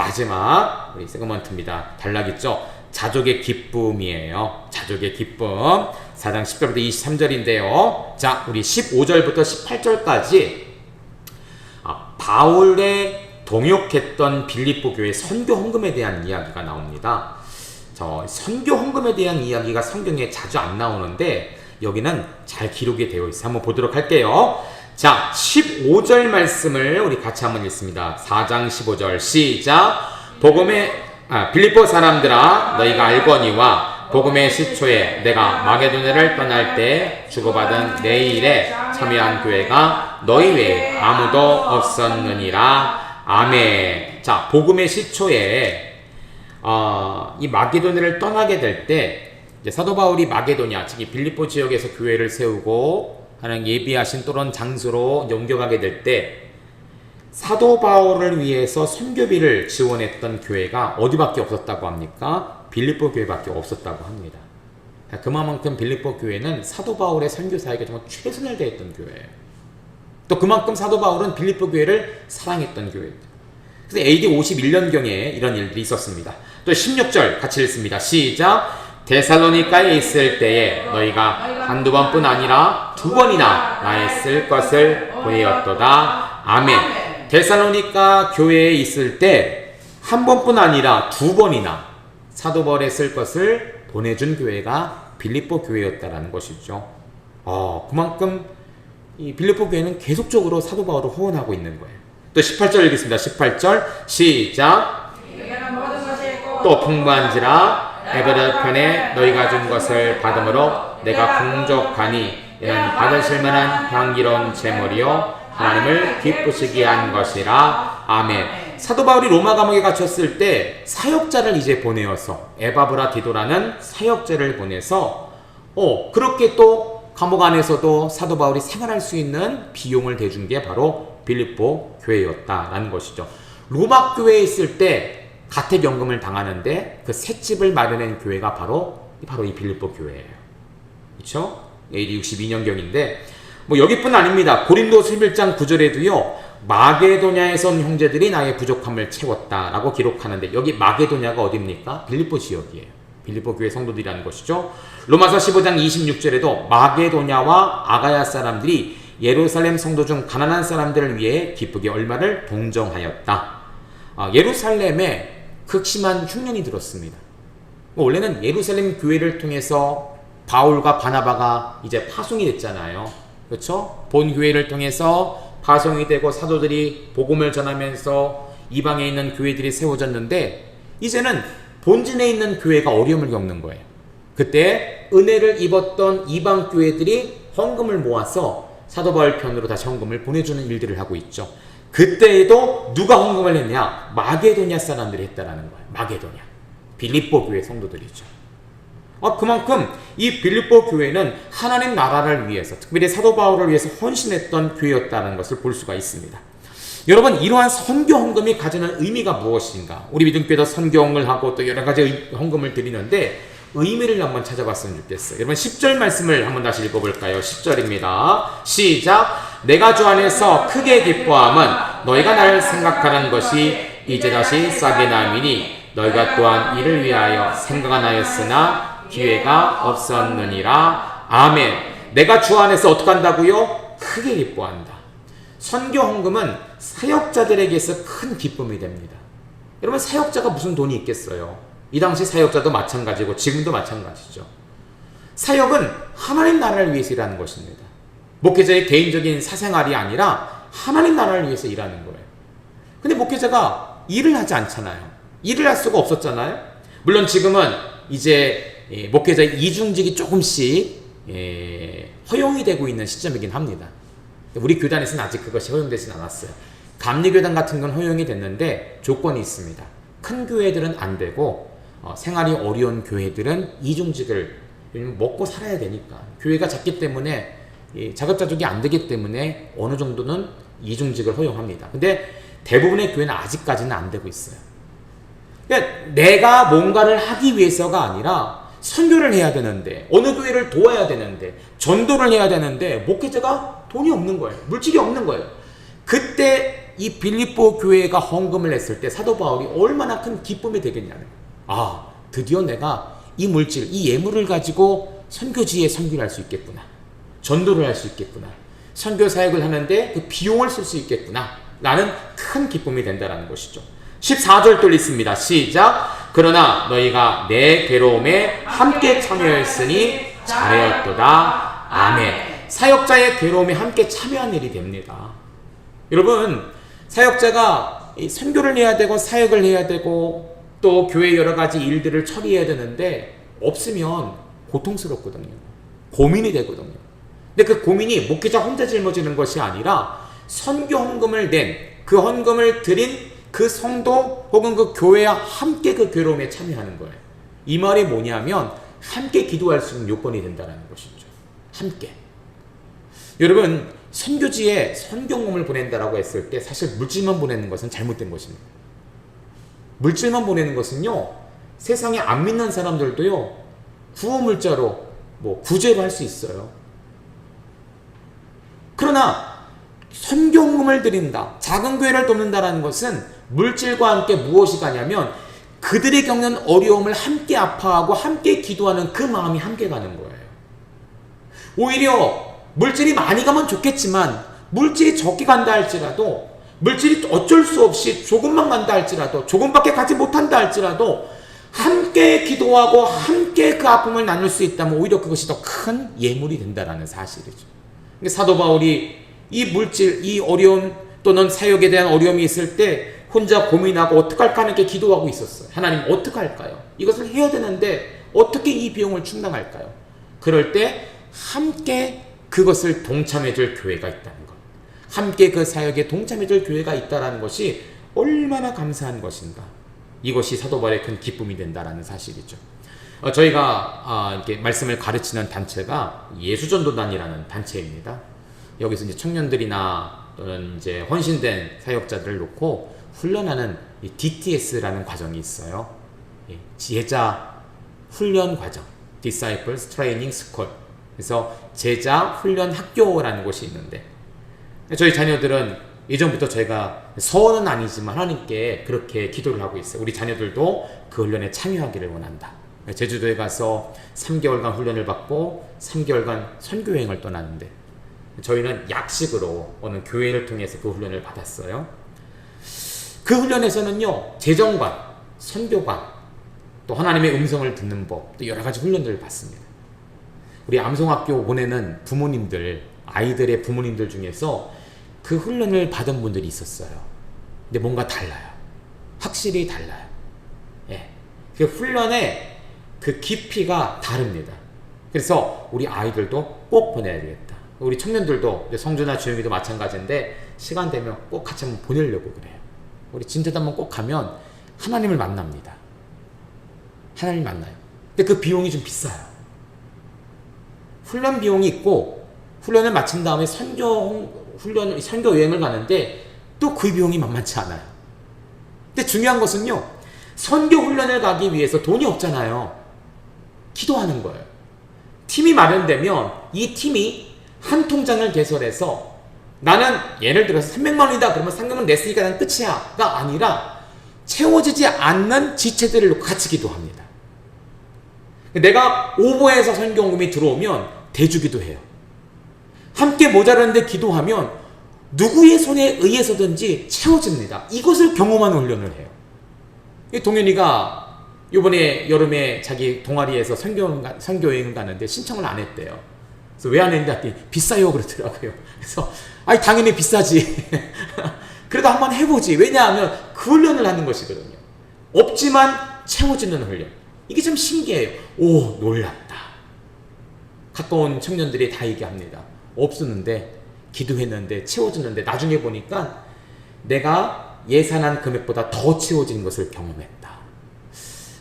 우리 세그먼트입니다. 단락 있죠? 자족의 기쁨이에요. 자족의 기쁨. 4장 10절부터 23절인데요. 자, 우리 15절부터 18절까지 바울의 동역했던 빌립보 교회 선교 헌금에 대한 이야기가 나옵니다. 선교 헌금에 대한 이야기가 성경에 자주 안 나오는데 여기는 잘 기록이 되어 있어요. 한번 보도록 할게요. 자, 15절 말씀을 우리 같이 한번 읽습니다. 4장 15절 시작. 빌립보 사람들아, 너희가 알거니와 복음의 시초에 내가 마게도냐를 떠날 때 주고받은 내 일에 참여한 교회가 너희 외에 아무도 없었느니라. 아멘. 자, 복음의 시초에 이 마게도냐를 떠나게 될 때 사도 바울이 마게도냐, 즉 빌립보 지역에서 교회를 세우고 하는 예비하신 또런 장소로 옮겨가게 될 때 사도 바울을 위해서 선교비를 지원했던 교회가 어디밖에 없었다고 합니까? 빌립보 교회밖에 없었다고 합니다. 그만큼 빌립보 교회는 사도 바울의 선교 사역에 정말 최선을 다했던 교회예요. 또 그만큼 사도 바울은 빌립보 교회를 사랑했던 교회입니다. 그래서 AD 51년경에 이런 일들이 있었습니다. 또 16절 같이 읽습니다. 시작. 데살로니가에 있을 때에 너희가 한두 번뿐 아니라 두 번이나 나의 쓸 것을 보내었도다. 아멘. 데살로니가 교회에 있을 때 한 번뿐 아니라 두 번이나 사도 바울의 쓸 것을 보내준 교회가 빌립보 교회였다라는 것이죠. 그만큼 이 빌립보 교회는 계속적으로 사도 바울을 후원하고 있는 거예요. 또 18절 읽겠습니다. 18절 시작. 또 풍부한지라 에베르 편에 너희가 준 것을 받음으로 내가 풍족하니 이는 받으실 만한 향기로운 제물이요 하나님을 기쁘시게 한 것이라. 아멘. 사도 바울이 로마 감옥에 갇혔을 때 사역자를 이제 보내어서 에바브라 디도라는 사역자를 보내서 그렇게 또 감옥 안에서도 사도 바울이 생활할 수 있는 비용을 대준 게 바로 빌립보 교회였다라는 것이죠. 로마 교회에 있을 때 가택연금을 당하는데 그 셋집을 마련한 교회가 바로 이 빌립보 교회예요. 그렇죠? AD 62년경인데 여기뿐 아닙니다. 고린도 11장 9절에도요. 마게도냐에서 온 형제들이 나의 부족함을 채웠다라고 기록하는데 여기 마게도냐가 어디입니까? 빌립보 지역이에요. 빌립보 교회 성도들이라는 것이죠. 로마서 15장 26절에도 마게도냐와 아가야 사람들이 예루살렘 성도 중 가난한 사람들을 위해 기쁘게 얼마를 동정하였다. 예루살렘에 극심한 흉년이 들었습니다. 원래는 예루살렘 교회를 통해서 바울과 바나바가 이제 파송이 됐잖아요. 그렇죠? 본 교회를 통해서 파송이 되고 사도들이 복음을 전하면서 이방에 있는 교회들이 세워졌는데 이제는 본진에 있는 교회가 어려움을 겪는 거예요. 그때 은혜를 입었던 이방 교회들이 헌금을 모아서 사도 바울 편으로 다시 헌금을 보내주는 일들을 하고 있죠. 그때에도 누가 헌금을 했냐? 마게도냐 사람들이 했다라는 거예요. 마게도냐. 빌립보 교회 성도들이죠. 그만큼 이 빌립보 교회는 하나님 나라를 위해서 특별히 사도 바울을 위해서 헌신했던 교회였다는 것을 볼 수가 있습니다. 여러분, 이러한 선교 헌금이 가지는 의미가 무엇인가? 우리 믿음교회도 선교 헌금을 하고 또 여러 가지 헌금을 드리는데 의미를 한번 찾아봤으면 좋겠어요. 여러분 10절 말씀을 한번 다시 읽어볼까요? 10절입니다. 시작. 내가 주 안에서 크게 기뻐함은 너희가 나를 생각하는 것이 이제 다시 싸게 남이니 너희가 또한 이를 위하여 생각하였으나 기회가 없었느니라. 아멘. 내가 주 안에서 어떻게 한다고요? 크게 기뻐한다. 선교 헌금은 사역자들에게서 큰 기쁨이 됩니다. 여러분 사역자가 무슨 돈이 있겠어요? 이 당시 사역자도 마찬가지고 지금도 마찬가지죠. 사역은 하나님 나라를 위해서 일하는 것입니다. 목회자의 개인적인 사생활이 아니라 하나님 나라를 위해서 일하는 거예요. 근데 목회자가 일을 하지 않잖아요. 일을 할 수가 없었잖아요. 물론 지금은 이제 목회자 이중직이 조금씩 허용이 되고 있는 시점이긴 합니다. 우리 교단에서는 아직 그것이 허용되진 않았어요. 감리교단 같은 건 허용이 됐는데 조건이 있습니다. 큰 교회들은 안 되고 생활이 어려운 교회들은 이중직을 먹고 살아야 되니까 교회가 작기 때문에 자급자족이 안 되기 때문에 어느 정도는 이중직을 허용합니다. 근데 대부분의 교회는 아직까지는 안 되고 있어요. 그러니까 내가 뭔가를 하기 위해서가 아니라 선교를 해야 되는데 어느 교회를 도와야 되는데 전도를 해야 되는데 목회자가 돈이 없는 거예요. 물질이 없는 거예요. 그때 이 빌립보 교회가 헌금을 냈을 때 사도 바울이 얼마나 큰 기쁨이 되겠냐는 거예요. 드디어 내가 이 물질, 이 예물을 가지고 선교지에 선교를 할 수 있겠구나. 전도를 할 수 있겠구나. 선교 사역을 하는데 그 비용을 쓸 수 있겠구나. 라는 큰 기쁨이 된다는 것이죠. 14절 또 읽습니다. 시작. 그러나 너희가 내 괴로움에 함께 참여했으니 잘하였도다. 아멘. 사역자의 괴로움에 함께 참여한 일이 됩니다. 여러분, 사역자가 선교를 해야 되고 사역을 해야 되고 또 교회 여러 가지 일들을 처리해야 되는데 없으면 고통스럽거든요. 고민이 되거든요. 근데 그 고민이 목회자 혼자 짊어지는 것이 아니라 선교 헌금을 낸 그 헌금을 드린 그 성도 혹은 그 교회와 함께 그 괴로움에 참여하는 거예요. 이 말이 뭐냐면 함께 기도할 수 있는 요건이 된다는 것이죠. 함께. 여러분, 선교지에 선교헌금을 보낸다라고 했을 때 사실 물질만 보내는 것은 잘못된 것입니다. 물질만 보내는 것은요, 세상에 안 믿는 사람들도요, 구호물자로 구제를 할 수 있어요. 그러나 선교헌금을 드린다, 작은 교회를 돕는다라는 것은 물질과 함께 무엇이 가냐면 그들이 겪는 어려움을 함께 아파하고 함께 기도하는 그 마음이 함께 가는 거예요. 오히려 물질이 많이 가면 좋겠지만 물질이 적게 간다 할지라도, 물질이 어쩔 수 없이 조금만 간다 할지라도, 조금밖에 가지 못한다 할지라도 함께 기도하고 함께 그 아픔을 나눌 수 있다면 오히려 그것이 더 큰 예물이 된다라는 사실이죠. 사도 바울이 이 물질, 이 어려움 또는 사역에 대한 어려움이 있을 때 혼자 고민하고 어떡할까 하는 게 기도하고 있었어요. 하나님, 어떡할까요? 이것을 해야 되는데 어떻게 이 비용을 충당할까요? 그럴 때 함께 그것을 동참해줄 교회가 있다는 것, 함께 그 사역에 동참해줄 교회가 있다는 것이 얼마나 감사한 것인가. 이것이 사도 바울의 큰 기쁨이 된다는 사실이죠. 저희가 이렇게 말씀을 가르치는 단체가 예수전도단이라는 단체입니다. 여기서 이제 청년들이나 또는 이제 헌신된 사역자들을 놓고 훈련하는 이 DTS라는 과정이 있어요. 제자 훈련 과정, Disciples Training School. 그래서 제자 훈련 학교라는 곳이 있는데, 저희 자녀들은 예전부터 저희가 서원은 아니지만 하나님께 그렇게 기도를 하고 있어요. 우리 자녀들도 그 훈련에 참여하기를 원한다. 제주도에 가서 3개월간 훈련을 받고 3개월간 선교여행을 떠났는데, 저희는 약식으로 어느 교회를 통해서 그 훈련을 받았어요. 그 훈련에서는요, 재정관, 선교관, 또 하나님의 음성을 듣는 법, 또 여러 가지 훈련들을 받습니다. 우리 암송학교 보내는 부모님들, 아이들의 부모님들 중에서 그 훈련을 받은 분들이 있었어요. 근데 뭔가 달라요. 확실히 달라요. 그 훈련의 그 깊이가 다릅니다. 그래서 우리 아이들도 꼭 보내야 되겠다. 우리 청년들도, 성주나 주영이도 마찬가지인데 시간 되면 꼭 같이 한번 보내려고 그래요. 우리 진짜도 한번 꼭 가면 하나님을 만납니다. 하나님을 만나요. 근데 그 비용이 좀 비싸요. 훈련 비용이 있고, 훈련을 마친 다음에 선교 여행을 가는데 또 그 비용이 만만치 않아요. 근데 중요한 것은요, 선교 훈련을 가기 위해서 돈이 없잖아요. 기도하는 거예요. 팀이 마련되면 이 팀이 한 통장을 개설해서 나는 예를 들어서 300만 원이다 그러면 상금을 냈으니까 난 끝이야 가 아니라 채워지지 않는 지체들을 놓고 같이 기도합니다. 내가 오버해서 선교헌금이 들어오면 대주기도 해요. 함께 모자라는데 기도하면 누구의 손에 의해서든지 채워집니다. 이것을 경험하는 훈련을 해요. 동현이가 이번에 여름에 자기 동아리에서 선교여행을 가는데 신청을 안 했대요. 그래서 왜 안 했는데 했더니 비싸요 그러더라고요. 그래서 아니 당연히 비싸지. 그래도 한번 해보지. 왜냐하면 그 훈련을 하는 것이거든요. 없지만 채워지는 훈련. 이게 참 신기해요. 오, 놀랍다. 가까운 청년들이 다 얘기합니다. 없었는데 기도했는데 채워졌는데 나중에 보니까 내가 예산한 금액보다 더 채워진 것을 경험했다.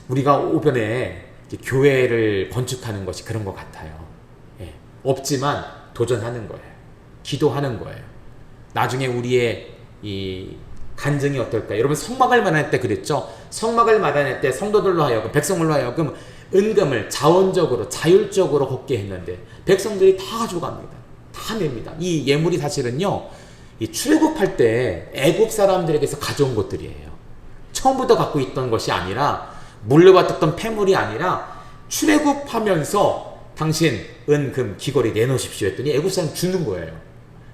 우리가 오변에 교회를 건축하는 것이 그런 것 같아요. 예. 없지만 도전하는 거예요. 기도하는 거예요. 나중에 우리의 이 간증이 어떨까? 여러분 성막을 마련할 때 그랬죠? 성막을 마련할 때 성도들로 하여금 백성들로 하여금 은금을 자원적으로 자율적으로 걷게 했는데 백성들이 다 가져갑니다. 다 냅니다. 이 예물이 사실은요, 이 출애굽할 때 애굽 사람들에게서 가져온 것들이에요. 처음부터 갖고 있던 것이 아니라 물려받았던 폐물이 아니라 출애굽하면서 당신 은금 귀걸이 내놓으십시오 했더니 애굽 사람 주는 거예요.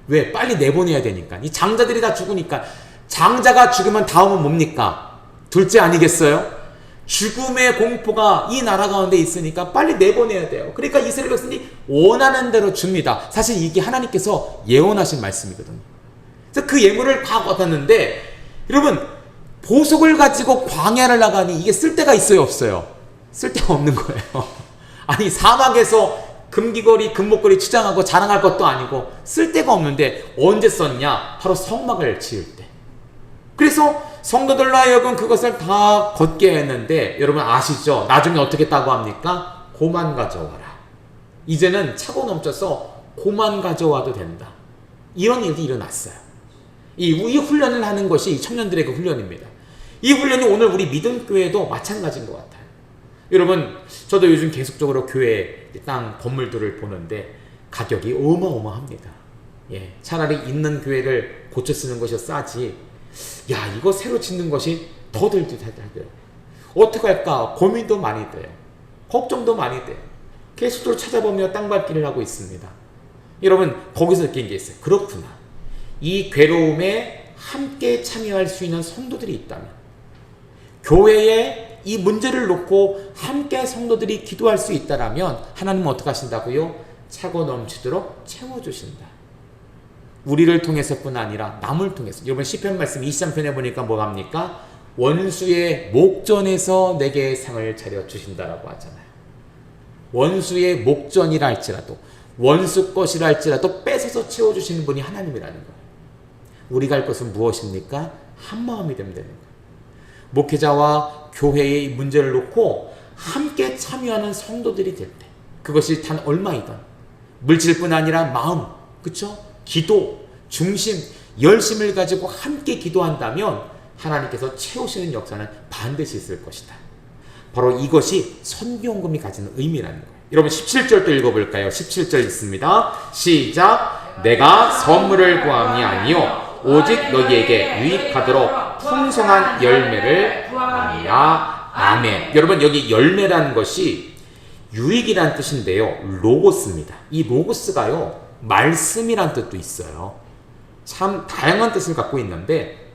왜? 빨리 내보내야 되니까. 이 장자들이 다 죽으니까. 장자가 죽으면 다음은 뭡니까? 둘째 아니겠어요? 죽음의 공포가 이 나라 가운데 있으니까 빨리 내보내야 돼요. 그러니까 이스라엘 백성이 원하는 대로 줍니다. 사실 이게 하나님께서 예언하신 말씀이거든요. 그래서 그 예물을 다 받았는데 여러분 보석을 가지고 광야를 나가니 이게 쓸데가 있어요, 없어요? 쓸데가 없는 거예요. 아니 사막에서 금귀걸이, 금목걸이 추장하고 자랑할 것도 아니고 쓸데가 없는데 언제 썼냐? 바로 성막을 지을 때. 그래서 성도들로 하여금 그것을 다 걷게 했는데 여러분 아시죠? 나중에 어떻게 따고 합니까? 고만 가져와라. 이제는 차고 넘쳐서 고만 가져와도 된다. 이런 일이 일어났어요. 이 훈련을 하는 것이 청년들의 그 훈련입니다. 이 훈련이 오늘 우리 믿음교회도 마찬가지인 것 같아요. 여러분 저도 요즘 계속적으로 교회 땅 건물들을 보는데 가격이 어마어마합니다. 예, 차라리 있는 교회를 고쳐 쓰는 것이 싸지 야 이거 새로 짓는 것이 더 들듯 하더라고요. 어떻게 할까 고민도 많이 돼요. 걱정도 많이 돼요. 계속적으로 찾아보며 땅밟기를 하고 있습니다. 여러분 거기서 느낀 게 있어요. 그렇구나. 이 괴로움에 함께 참여할 수 있는 성도들이 있다면 교회에 이 문제를 놓고 함께 성도들이 기도할 수 있다면 하나님은 어떻게 하신다고요? 차고 넘치도록 채워주신다. 우리를 통해서뿐 아니라 남을 통해서. 여러분 시편 말씀 23편에 보니까 뭐 합니까? 원수의 목전에서 내게 상을 차려주신다라고 하잖아요. 원수의 목전이라 할지라도 원수 것이라 할지라도 뺏어서 채워주시는 분이 하나님이라는 거예요. 우리가 할 것은 무엇입니까? 한마음이 되면 되는 거예요. 목회자와 교회의 문제를 놓고 함께 참여하는 성도들이 될 때 그것이 단 얼마이든 물질뿐 아니라 마음, 그쵸? 기도, 중심, 열심을 가지고 함께 기도한다면 하나님께서 채우시는 역사는 반드시 있을 것이다. 바로 이것이 선교헌금이 가지는 의미라는 거예요. 여러분 17절도 읽어볼까요? 17절 있습니다. 시작. 내가 선물을 구함이 아니요 오직 너희에게 유익하도록 풍성한 열매를 구함이라. 아멘. 여러분 여기 열매라는 것이 유익이란 뜻인데요. 로고스입니다. 이 로고스가요. 말씀이란 뜻도 있어요. 참 다양한 뜻을 갖고 있는데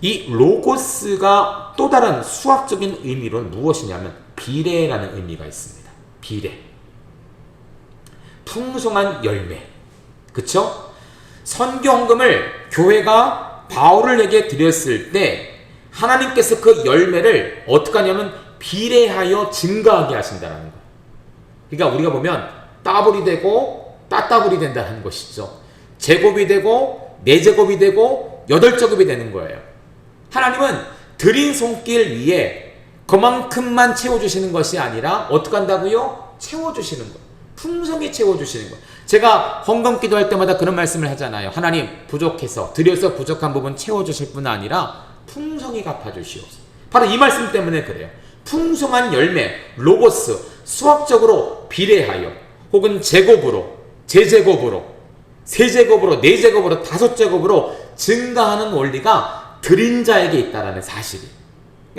이 로고스가 또 다른 수학적인 의미로는 무엇이냐면 비례라는 의미가 있습니다. 비례. 풍성한 열매. 그쵸? 선교헌금을 교회가 바울에게 드렸을 때 하나님께서 그 열매를 어떻게 하냐면 비례하여 증가하게 하신다는 거예요. 그러니까 우리가 보면 따블이 되고 따따블이 된다는 것이죠. 제곱이 되고 4제곱이 되고 8제곱이 되는 거예요. 하나님은 드린 손길 위에 그만큼만 채워주시는 것이 아니라 어떻게 한다고요? 채워주시는 거예요. 풍성히 채워주시는 거예요. 제가 헌금 기도할 때마다 그런 말씀을 하잖아요. 하나님 부족해서 드려서 부족한 부분 채워주실 뿐 아니라 풍성히 갚아주시옵소서. 바로 이 말씀 때문에 그래요. 풍성한 열매, 로고스, 수학적으로 비례하여 혹은 제곱으로, 제제곱으로, 세제곱으로, 4제곱으로, 5제곱으로 증가하는 원리가 드린 자에게 있다는 사실이.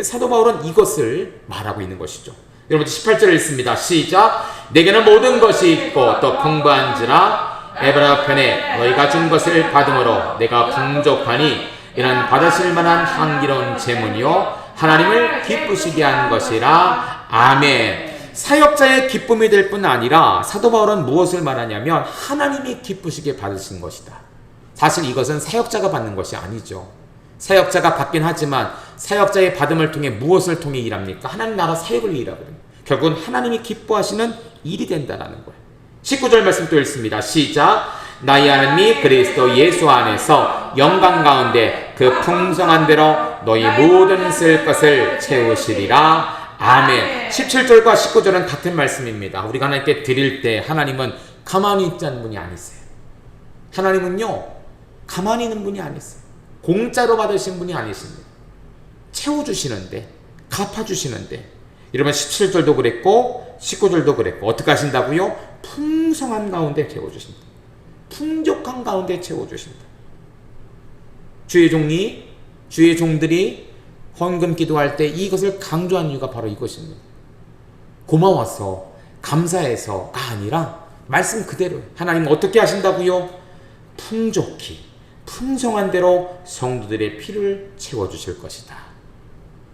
사도 바울은 이것을 말하고 있는 것이죠. 여러분 18절을 읽습니다. 시작. 내게는 모든 것이 있고 또 풍부한지라 에브라 편에 너희가 준 것을 받음으로 내가 풍족하니 이는 받으실 만한 향기로운 제문이요 하나님을 기쁘시게 한 것이라. 아멘. 사역자의 기쁨이 될 뿐 아니라 사도 바울은 무엇을 말하냐면 하나님이 기쁘시게 받으신 것이다. 사실 이것은 사역자가 받는 것이 아니죠. 사역자가 받긴 하지만 사역자의 받음을 통해 무엇을 통해 일합니까? 하나님 나라 사역을 일하거든요. 결국은 하나님이 기뻐하시는 일이 된다라는 거예요. 19절 말씀 또 읽습니다. 시작. 나의 하나님이 그리스도 예수 안에서 영광 가운데 그 풍성한 대로 너희 모든 쓸 것을 채우시리라. 아멘. 17절과 19절은 같은 말씀입니다. 우리가 하나님께 드릴 때 하나님은 가만히 있지 않는 분이 아니세요. 하나님은요 가만히 있는 분이 아니세요. 공짜로 받으신 분이 아니십니다. 채워주시는데, 갚아주시는데, 여러분 17절도 그랬고 19절도 그랬고 어떻게 하신다고요? 풍성한 가운데 채워주신다. 풍족한 가운데 채워주신다. 주의 종이, 주의 종들이 헌금 기도할 때 이것을 강조한 이유가 바로 이것입니다. 고마워서, 감사해서가 아니라 말씀 그대로 하나님 어떻게 하신다고요? 풍족히, 풍성한 대로 성도들의 필요를 채워주실 것이다.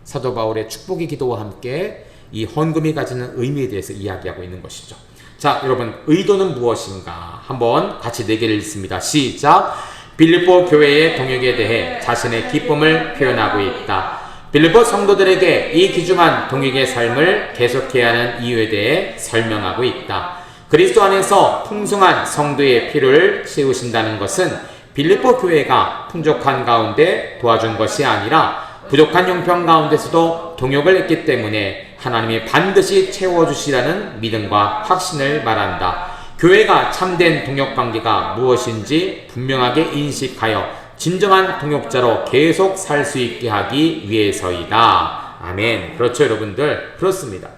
사도 바울의 축복의 기도와 함께 이 헌금이 가지는 의미에 대해서 이야기하고 있는 것이죠. 자, 여러분, 의도는 무엇인가? 한번 같이 4개를 읽습니다. 시작. 빌립보 교회의 동역에 대해 자신의 기쁨을 표현하고 있다. 빌립보 성도들에게 이 귀중한 동역의 삶을 계속해야 하는 이유에 대해 설명하고 있다. 그리스도 안에서 풍성한 성도의 필요를 채우신다는 것은 빌립보 교회가 풍족한 가운데 도와준 것이 아니라 부족한 형편 가운데서도 동역을 했기 때문에 하나님이 반드시 채워주시라는 믿음과 확신을 말한다. 교회가 참된 동역관계가 무엇인지 분명하게 인식하여 진정한 동역자로 계속 살 수 있게 하기 위해서이다. 아멘. 그렇죠, 여러분들. 그렇습니다.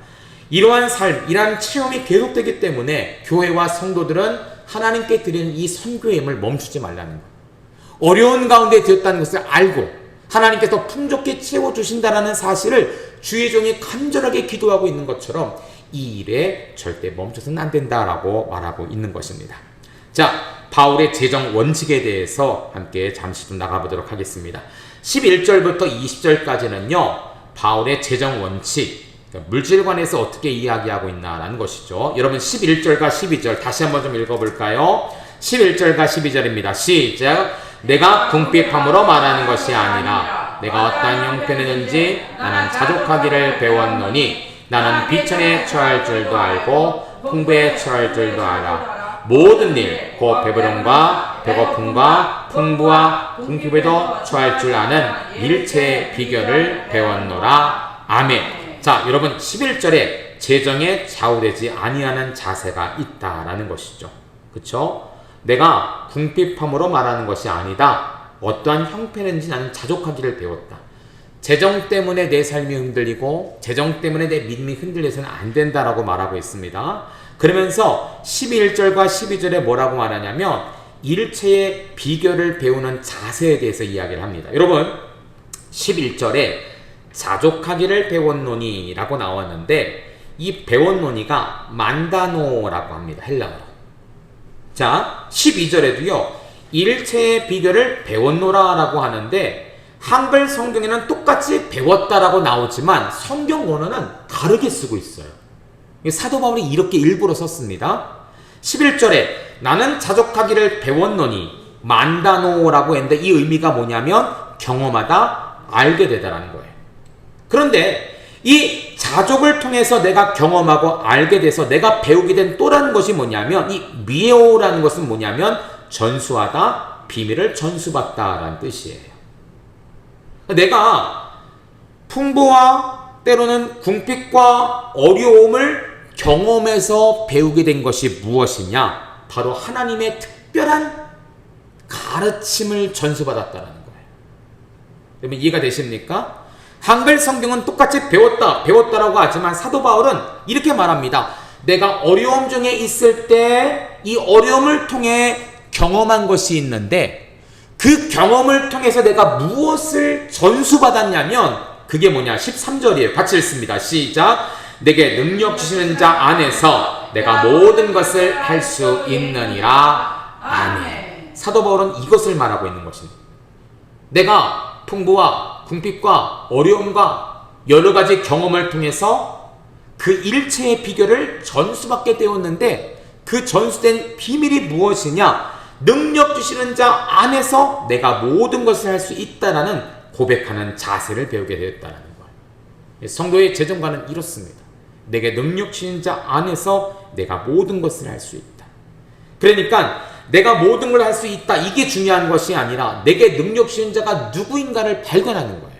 이러한 삶, 이러한 체험이 계속되기 때문에 교회와 성도들은 하나님께 드리는 이 선교의 힘을 멈추지 말라는 거예요. 어려운 가운데 되었다는 것을 알고 하나님께서 풍족히 채워주신다는 사실을 주의 종이 간절하게 기도하고 있는 것처럼 이 일에 절대 멈춰서는 안 된다라고 말하고 있는 것입니다. 자, 바울의 재정 원칙에 대해서 함께 잠시 좀 나가보도록 하겠습니다. 11절부터 20절까지는요, 바울의 재정 원칙, 물질관에서 어떻게 이야기하고 있나라는 것이죠. 여러분 11절과 12절 다시 한번 좀 읽어볼까요? 11절과 12절입니다. 시작. 내가 궁핍함으로 말하는 것이 아니라 내가 어떠한 형편이든지 나는 자족하기를 배웠노니 나는 비천에 처할 줄도 알고 풍부에 처할 줄도 알아. 모든 일, 곧 배부름과 배고픔과 풍부와 궁핍에도 처할 줄 아는 일체의 비결을 배웠노라. 아멘. 자, 여러분 11절에 재정에 좌우되지 아니하는 자세가 있다라는 것이죠. 그쵸? 내가 궁핍함으로 말하는 것이 아니다. 어떠한 형편인지 나는 자족하기를 배웠다. 재정 때문에 내 삶이 흔들리고 재정 때문에 내 믿음이 흔들려서는 안 된다라고 말하고 있습니다. 그러면서 11절과 12절에 뭐라고 말하냐면 일체의 비결을 배우는 자세에 대해서 이야기를 합니다. 여러분 11절에 자족하기를 배웠노니 라고 나왔는데 이 배웠노니가 만다노라고 합니다. 헬라어로. 자, 12절에도요 일체의 비결을 배웠노라 라고 하는데 한글 성경에는 똑같이 배웠다라고 나오지만 성경 원어는 다르게 쓰고 있어요. 사도 바울이 이렇게 일부러 썼습니다. 11절에 나는 자족하기를 배웠노니 만다노라고 했는데 이 의미가 뭐냐면 경험하다, 알게 되다라는 거예요. 그런데 이 자족을 통해서 내가 경험하고 알게 돼서 내가 배우게 된 또라는 것이 뭐냐면 이 미에오라는 것은 뭐냐면 전수하다, 비밀을 전수받다라는 뜻이에요. 내가 풍부와 때로는 궁핍과 어려움을 경험해서 배우게 된 것이 무엇이냐? 바로 하나님의 특별한 가르침을 전수받았다는 거예요. 여러분 이해가 되십니까? 한글 성경은 똑같이 배웠다라고 하지만 사도 바울은 이렇게 말합니다. 내가 어려움 중에 있을 때 이 어려움을 통해 경험한 것이 있는데 그 경험을 통해서 내가 무엇을 전수받았냐면 그게 뭐냐? 13절이에요. 같이 읽습니다. 시작. 내게 능력 주시는 자 안에서 내가 모든 것을 할 수 있느니라. 아멘. 사도 바울은 이것을 말하고 있는 것입니다. 내가 풍부와 궁핍과 어려움과 여러 가지 경험을 통해서 그 일체의 비결을 전수받게 되었는데 그 전수된 비밀이 무엇이냐? 능력 주시는 자 안에서 내가 모든 것을 할 수 있다라는 고백하는 자세를 배우게 되었다는 거예요. 성도의 재정과는 이렇습니다. 내게 능력 주시는 자 안에서 내가 모든 것을 할 수 있다. 그러니까 내가 모든 걸 할 수 있다, 이게 중요한 것이 아니라 내게 능력 주시는 자가 누구인가를 발견하는 거예요.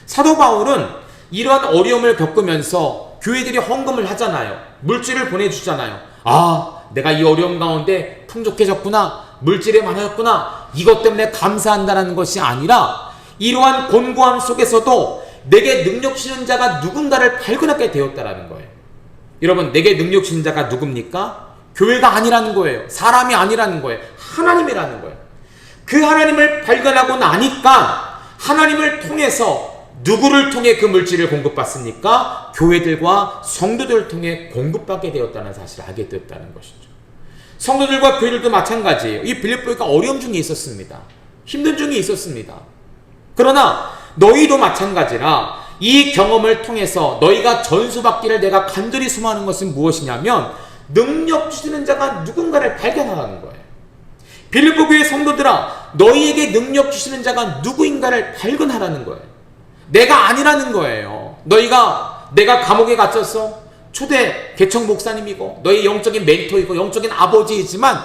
사도 바울은 이러한 어려움을 겪으면서 교회들이 헌금을 하잖아요. 물질을 보내주잖아요. 아, 내가 이 어려움 가운데 풍족해졌구나, 물질이 많아졌구나, 이것 때문에 감사한다는 것이 아니라 이러한 곤고함 속에서도 내게 능력 주시는 자가 누군가를 발견하게 되었다라는 거예요. 여러분, 내게 능력 주시는 자가 누굽니까? 교회가 아니라는 거예요. 사람이 아니라는 거예요. 하나님이라는 거예요. 그 하나님을 발견하고 나니까 하나님을 통해서 누구를 통해 그 물질을 공급받습니까? 교회들과 성도들을 통해 공급받게 되었다는 사실을 알게 되었다는 것이죠. 성도들과 교회들도 마찬가지예요. 이 빌립보가 어려움 중에 있었습니다. 힘든 중에 있었습니다. 그러나 너희도 마찬가지라 이 경험을 통해서 너희가 전수받기를 내가 간절히 소망하는 것은 무엇이냐면 능력 주시는 자가 누군가를 발견하라는 거예요. 빌립보 교회 성도들아, 너희에게 능력 주시는 자가 누구인가를 발견하라는 거예요. 내가 아니라는 거예요. 내가 감옥에 갇혔어. 초대 개척 목사님이고 너희 영적인 멘토이고 영적인 아버지이지만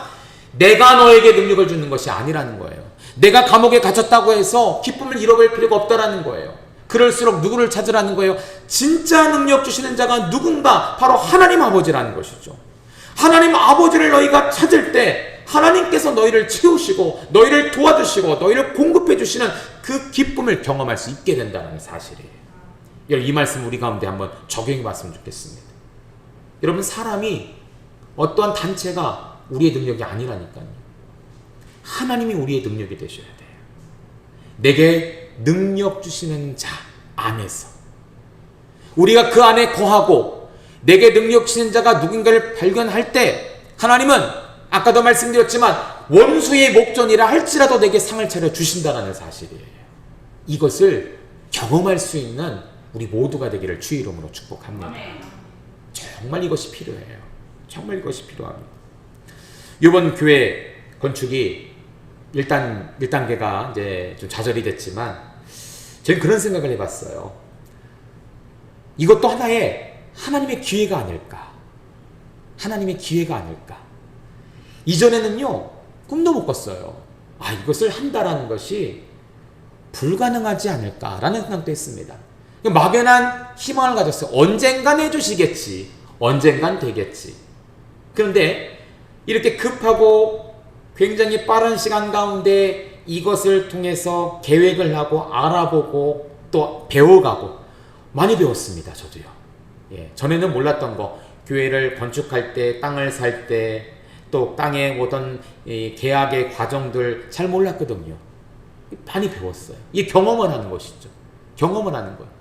내가 너에게 능력을 주는 것이 아니라는 거예요. 내가 감옥에 갇혔다고 해서 기쁨을 잃어버릴 필요가 없다라는 거예요. 그럴수록 누구를 찾으라는 거예요? 진짜 능력 주시는 자가 누군가, 바로 하나님 아버지라는 것이죠. 하나님 아버지를 너희가 찾을 때 하나님께서 너희를 채우시고 너희를 도와주시고 너희를 공급해 주시는 그 기쁨을 경험할 수 있게 된다는 사실이에요. 이 말씀 우리 가운데 한번 적용해 봤으면 좋겠습니다. 여러분, 사람이 어떠한 단체가 우리의 능력이 아니라니까요. 하나님이 우리의 능력이 되셔야 돼요. 내게 능력 주시는 자 안에서 우리가 그 안에 거하고 내게 능력 주시는 자가 누군가를 발견할 때 하나님은 아까도 말씀드렸지만 원수의 목전이라 할지라도 내게 상을 차려 주신다는 사실이에요. 이것을 경험할 수 있는 우리 모두가 되기를 주의 이름으로 축복합니다. 정말 이것이 필요해요. 정말 이것이 필요합니다. 이번 교회 건축이 1단계가 이제 좀 좌절이 됐지만 저는 그런 생각을 해봤어요. 이것도 하나님의 기회가 아닐까. 하나님의 기회가 아닐까. 이전에는요, 꿈도 못 꿨어요. 이것을 한다라는 것이 불가능하지 않을까라는 생각도 했습니다. 막연한 희망을 가졌어요. 언젠간 해주시겠지. 언젠간 되겠지. 그런데 이렇게 급하고 굉장히 빠른 시간 가운데 이것을 통해서 계획을 하고 알아보고 또 배워가고 많이 배웠습니다. 저도요. 전에는 몰랐던 거, 교회를 건축할 때, 땅을 살 때, 또 땅에 오던 이 계약의 과정들 잘 몰랐거든요. 많이 배웠어요. 이 경험을 하는 것이죠. 경험을 하는 거예요.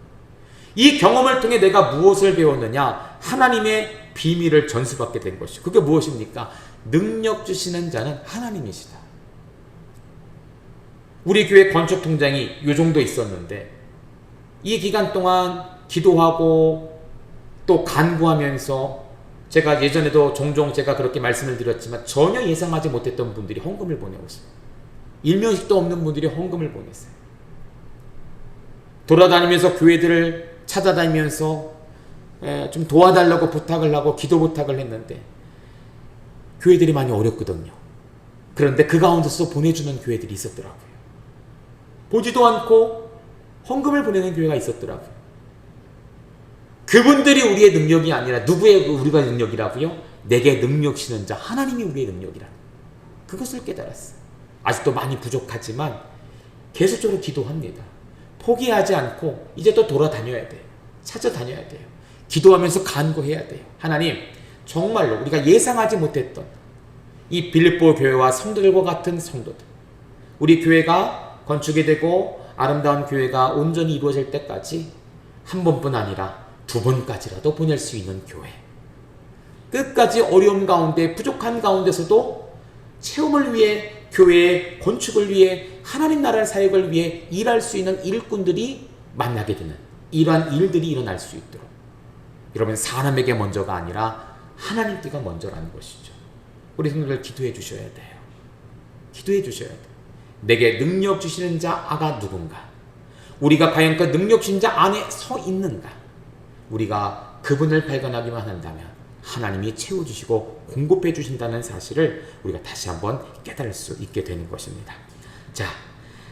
이 경험을 통해 내가 무엇을 배웠느냐? 하나님의 비밀을 전수받게 된 것이죠. 그게 무엇입니까? 능력 주시는 자는 하나님이시다. 우리 교회 건축 통장이 이 정도 있었는데 이 기간 동안 기도하고 또 간구하면서 제가 예전에도 종종 제가 그렇게 말씀을 드렸지만 전혀 예상하지 못했던 분들이 헌금을 보내고 있어요. 일면식도 없는 분들이 헌금을 보냈어요. 돌아다니면서 교회들을 찾아다니면서 좀 도와달라고 부탁을 하고 기도 부탁을 했는데 교회들이 많이 어렵거든요. 그런데 그 가운데서 보내주는 교회들이 있었더라고요. 보지도 않고 헌금을 보내는 교회가 있었더라고요. 그분들이 우리의 능력이 아니라 누구의 우리가 능력이라고요? 내게 능력 주시는 자 하나님이 우리의 능력이라. 그것을 깨달았어요. 아직도 많이 부족하지만 계속적으로 기도합니다. 포기하지 않고 이제 또 돌아다녀야 돼요. 찾아다녀야 돼요. 기도하면서 간구해야 돼요. 하나님, 정말로 우리가 예상하지 못했던 이 빌립보 교회와 성도들과 같은 성도들, 우리 교회가 건축이 되고 아름다운 교회가 온전히 이루어질 때까지 한 번뿐 아니라 두 번까지라도 보낼 수 있는 교회, 끝까지 어려움 가운데 부족한 가운데서도 체험을 위해, 교회의 건축을 위해, 하나님 나라의 사역을 위해 일할 수 있는 일꾼들이 만나게 되는 이러한 일들이 일어날 수 있도록, 여러분, 사람에게 먼저가 아니라 하나님께가 먼저라는 것이죠. 우리 성도들 기도해 주셔야 돼요. 기도해 주셔야 돼요. 내게 능력 주시는 자가 누군가? 우리가 과연 그 능력 주신 자 안에 서 있는가? 우리가 그분을 발견하기만 한다면 하나님이 채워주시고 공급해 주신다는 사실을 우리가 다시 한번 깨달을 수 있게 되는 것입니다. 자,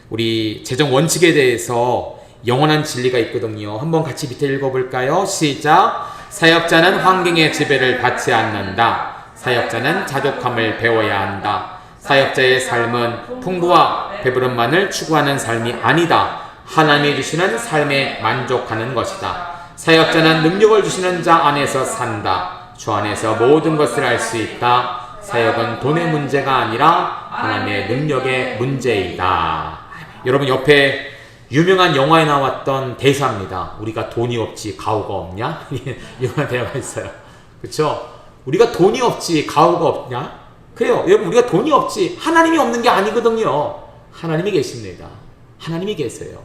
우리 재정 원칙에 대해서 영원한 진리가 있거든요. 한번 같이 밑에 읽어볼까요? 시작! 사역자는 환경의 지배를 받지 않는다. 사역자는 자족함을 배워야 한다. 사역자의 삶은 풍부와 배부름만을 추구하는 삶이 아니다. 하나님이 주시는 삶에 만족하는 것이다. 사역자는 능력을 주시는 자 안에서 산다. 주 안에서 모든 것을 알 수 있다. 사역은 돈의 문제가 아니라 하나님의 능력의 문제이다. 여러분, 옆에 유명한 영화에 나왔던 대사입니다. 우리가 돈이 없지 가오가 없냐? 이런 대화가 있어요. 그렇죠? 우리가 돈이 없지 가오가 없냐? 그래요. 여러분, 우리가 돈이 없지 하나님이 없는 게 아니거든요. 하나님이 계십니다. 하나님이 계세요.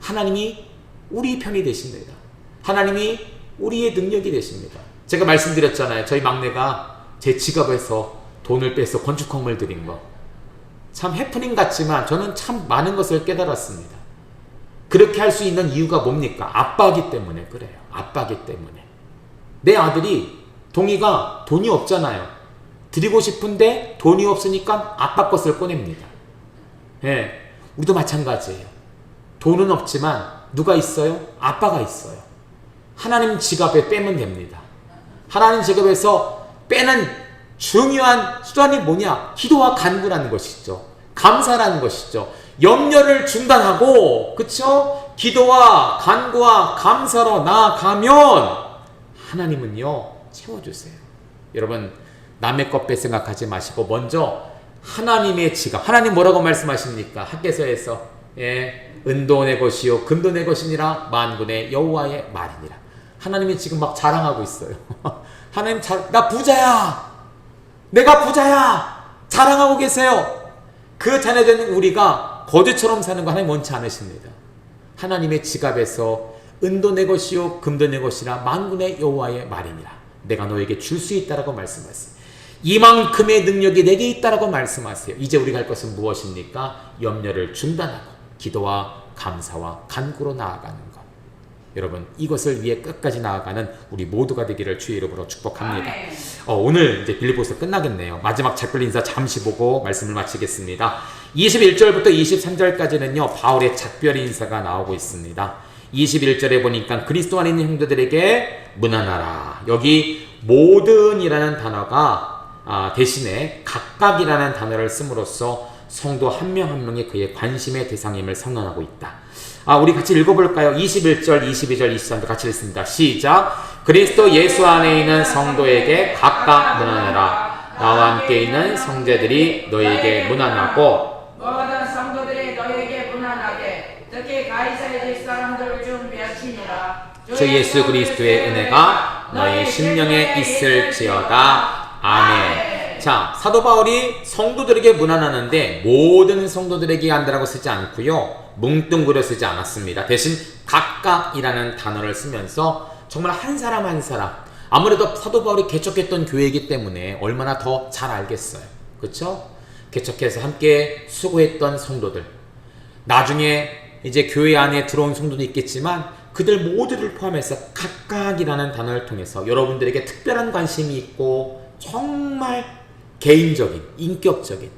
하나님이 우리 편이 되십니다. 하나님이 우리의 능력이 되십니다. 제가 말씀드렸잖아요. 저희 막내가 제 지갑에서 돈을 빼서 건축 선물 드린 거. 참 해프닝 같지만 저는 참 많은 것을 깨달았습니다. 그렇게 할 수 있는 이유가 뭡니까? 아빠기 때문에 그래요. 아빠기 때문에. 내 아들이 동이가 돈이 없잖아요. 드리고 싶은데 돈이 없으니까 아빠 것을 꺼냅니다. 예, 우리도 마찬가지예요. 돈은 없지만 누가 있어요? 아빠가 있어요. 하나님 지갑에 빼면 됩니다. 하나님 지갑에서 빼는 중요한 수단이 뭐냐? 기도와 간구라는 것이죠. 감사라는 것이죠. 염려를 중단하고, 그쵸? 기도와 간구와 감사로 나아가면 하나님은요, 채워주세요. 여러분, 남의 것 뺄 생각하지 마시고 먼저 하나님의 지갑. 하나님 뭐라고 말씀하십니까? 학개서에서 은도 내 것이요 금도 내 것이니라 만군의 여호와의 말이니라. 하나님이 지금 막 자랑하고 있어요. 하나님 나 부자야. 내가 부자야. 자랑하고 계세요. 그 자녀된 우리가 거지처럼 사는 거 하나님 원치 않으십니다. 하나님의 지갑에서 은도 내 것이요 금도 내 것이라 만군의 여호와의 말이니라. 내가 너에게 줄 수 있다라고 말씀하세요. 이만큼의 능력이 내게 있다라고 말씀하세요. 이제 우리가 할 것은 무엇입니까? 염려를 중단하고 기도와 감사와 간구로 나아가는 것. 여러분, 이것을 위해 끝까지 나아가는 우리 모두가 되기를 주의 이름으로 축복합니다. 오늘 이제 빌립보서 끝나겠네요. 마지막 작별 인사 잠시 보고 말씀을 마치겠습니다. 21절부터 23절까지는요 바울의 작별 인사가 나오고 있습니다. 21절에 보니까 그리스도 안에 있는 형제들에게 문안하라. 여기 모든이라는 단어가 대신에 각각이라는 단어를 씀으로써 성도 한 명 한 명이 그의 관심의 대상임을 선언하고 있다. 우리 같이 읽어볼까요? 21절, 22절, 23절 같이 읽습니다. 시작! 그리스도 예수 안에 있는 성도에게 각각 문안하라. 나와 함께 있는 성제들이 너에게 문안하고 모든 성도들이 너에게 문안하게 특히 가이사의 집 사람들 중 몇이니라. 주 예수 그리스도의 은혜가 너희 심령에 있을지어다. 아멘. 자, 사도 바울이 성도들에게 문안하는데 모든 성도들에게 한다라고 쓰지 않고요. 뭉뚱그려 쓰지 않았습니다. 대신 각각이라는 단어를 쓰면서 정말 한 사람 한 사람, 아무래도 사도 바울이 개척했던 교회이기 때문에 얼마나 더 잘 알겠어요. 그렇죠? 개척해서 함께 수고했던 성도들, 나중에 이제 교회 안에 들어온 성도도 있겠지만 그들 모두를 포함해서 각각이라는 단어를 통해서 여러분들에게 특별한 관심이 있고 정말 개인적인, 인격적인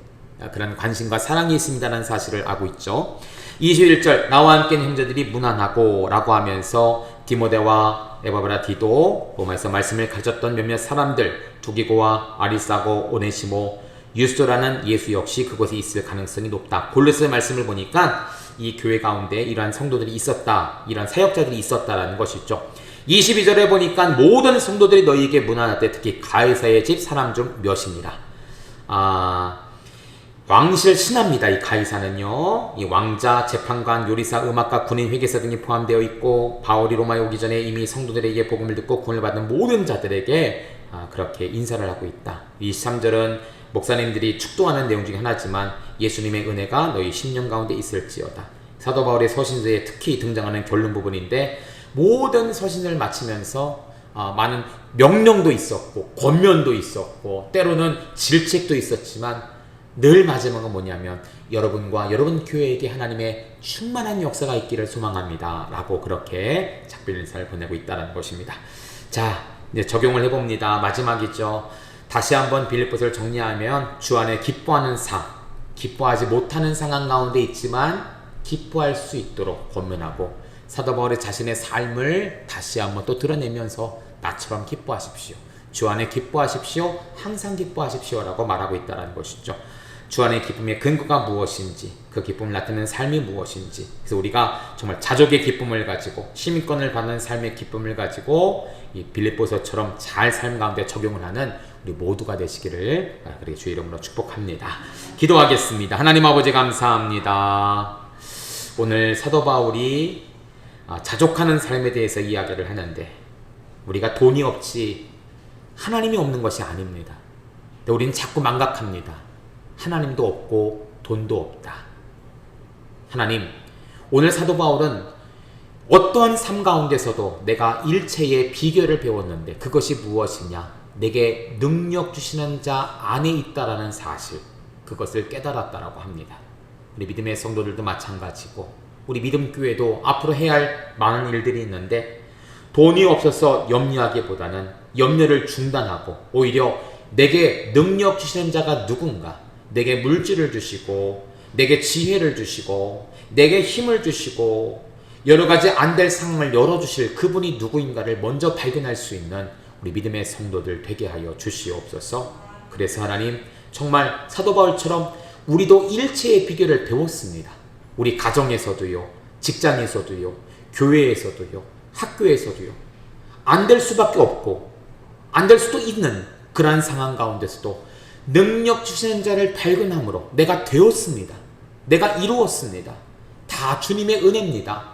그런 관심과 사랑이 있습니다라는 사실을 알고 있죠. 21절 나와 함께 있는 형제들이 문안하고 라고 하면서 디모데와 에바브라디도 로마에서 말씀을 가졌던 몇몇 사람들 두기고와 아리사고 오네시모 유스도라는 예수 역시 그곳에 있을 가능성이 높다. 골로새 말씀을 보니까 이 교회 가운데 이러한 성도들이 있었다, 이러한 사역자들이 있었다라는 것이죠. 22절에 보니까 모든 성도들이 너희에게 문안하되 특히 가이사의 집 사람 중 몇이니라. 왕실 신하입니다. 이 가이사는요, 이 왕자, 재판관, 요리사, 음악가, 군인, 회계사 등이 포함되어 있고 바울이 로마에 오기 전에 이미 성도들에게 복음을 듣고 구원을 받은 모든 자들에게 그렇게 인사를 하고 있다. 23절은 목사님들이 축도하는 내용 중에 하나지만 예수님의 은혜가 너희 심령 가운데 있을지어다. 사도 바울의 서신서에 특히 등장하는 결론 부분인데 모든 서신을 마치면서 많은 명령도 있었고 권면도 있었고 때로는 질책도 있었지만 늘 마지막은 뭐냐면 여러분과 여러분 교회에게 하나님의 충만한 역사가 있기를 소망합니다 라고 그렇게 작별 인사를 보내고 있다는 것입니다. 자, 이제 적용을 해봅니다. 마지막이죠. 다시 한번 빌립보서를 정리하면 주 안에 기뻐하는 삶, 기뻐하지 못하는 상황 가운데 있지만 기뻐할 수 있도록 권면하고, 사도 바울의 자신의 삶을 다시 한번 또 드러내면서 나처럼 기뻐하십시오, 주 안에 기뻐하십시오, 항상 기뻐하십시오 라고 말하고 있다는 것이죠. 주 안의 기쁨의 근거가 무엇인지, 그 기쁨을 나타내는 삶이 무엇인지, 그래서 우리가 정말 자족의 기쁨을 가지고 시민권을 받는 삶의 기쁨을 가지고 이 빌립보서처럼 잘 삶 가운데 적용을 하는 우리 모두가 되시기를 그렇게 주의 이름으로 축복합니다. 기도하겠습니다. 하나님 아버지 감사합니다. 오늘 사도 바울이 자족하는 삶에 대해서 이야기를 하는데, 우리가 돈이 없지 하나님이 없는 것이 아닙니다. 근데 우리는 자꾸 망각합니다. 하나님도 없고 돈도 없다. 하나님, 오늘 사도 바울은 어떠한 삶 가운데서도 내가 일체의 비결을 배웠는데 그것이 무엇이냐? 내게 능력 주시는 자 안에 있다라는 사실, 그것을 깨달았다라고 합니다. 우리 믿음의 성도들도 마찬가지고 우리 믿음교회도 앞으로 해야 할 많은 일들이 있는데, 돈이 없어서 염려하기보다는 염려를 중단하고 오히려 내게 능력 주시는 자가 누군가, 내게 물질을 주시고 내게 지혜를 주시고 내게 힘을 주시고 여러 가지 안 될 상황을 열어주실 그분이 누구인가를 먼저 발견할 수 있는 우리 믿음의 성도들 되게 하여 주시옵소서. 그래서 하나님, 정말 사도 바울처럼 우리도 일체의 비결을 배웠습니다. 우리 가정에서도요, 직장에서도요, 교회에서도요, 학교에서도요. 안 될 수밖에 없고 안 될 수도 있는 그러한 상황 가운데서도 능력 주시는 자를 발견함으로 내가 되었습니다. 내가 이루었습니다. 다 주님의 은혜입니다.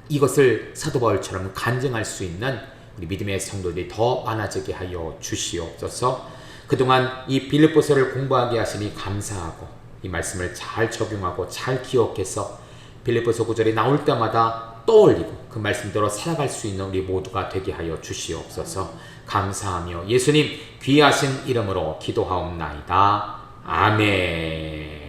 이것을 사도 바울처럼 간증할 수 있는 우리 믿음의 성도들이 더 많아지게 하여 주시옵소서. 그동안 이 빌립보서를 공부하게 하시니 감사하고 이 말씀을 잘 적용하고 잘 기억해서 빌립보서 9절이 나올 때마다 떠올리고 그 말씀대로 살아갈 수 있는 우리 모두가 되게 하여 주시옵소서. 감사하며 예수님 귀하신 이름으로 기도하옵나이다. 아멘.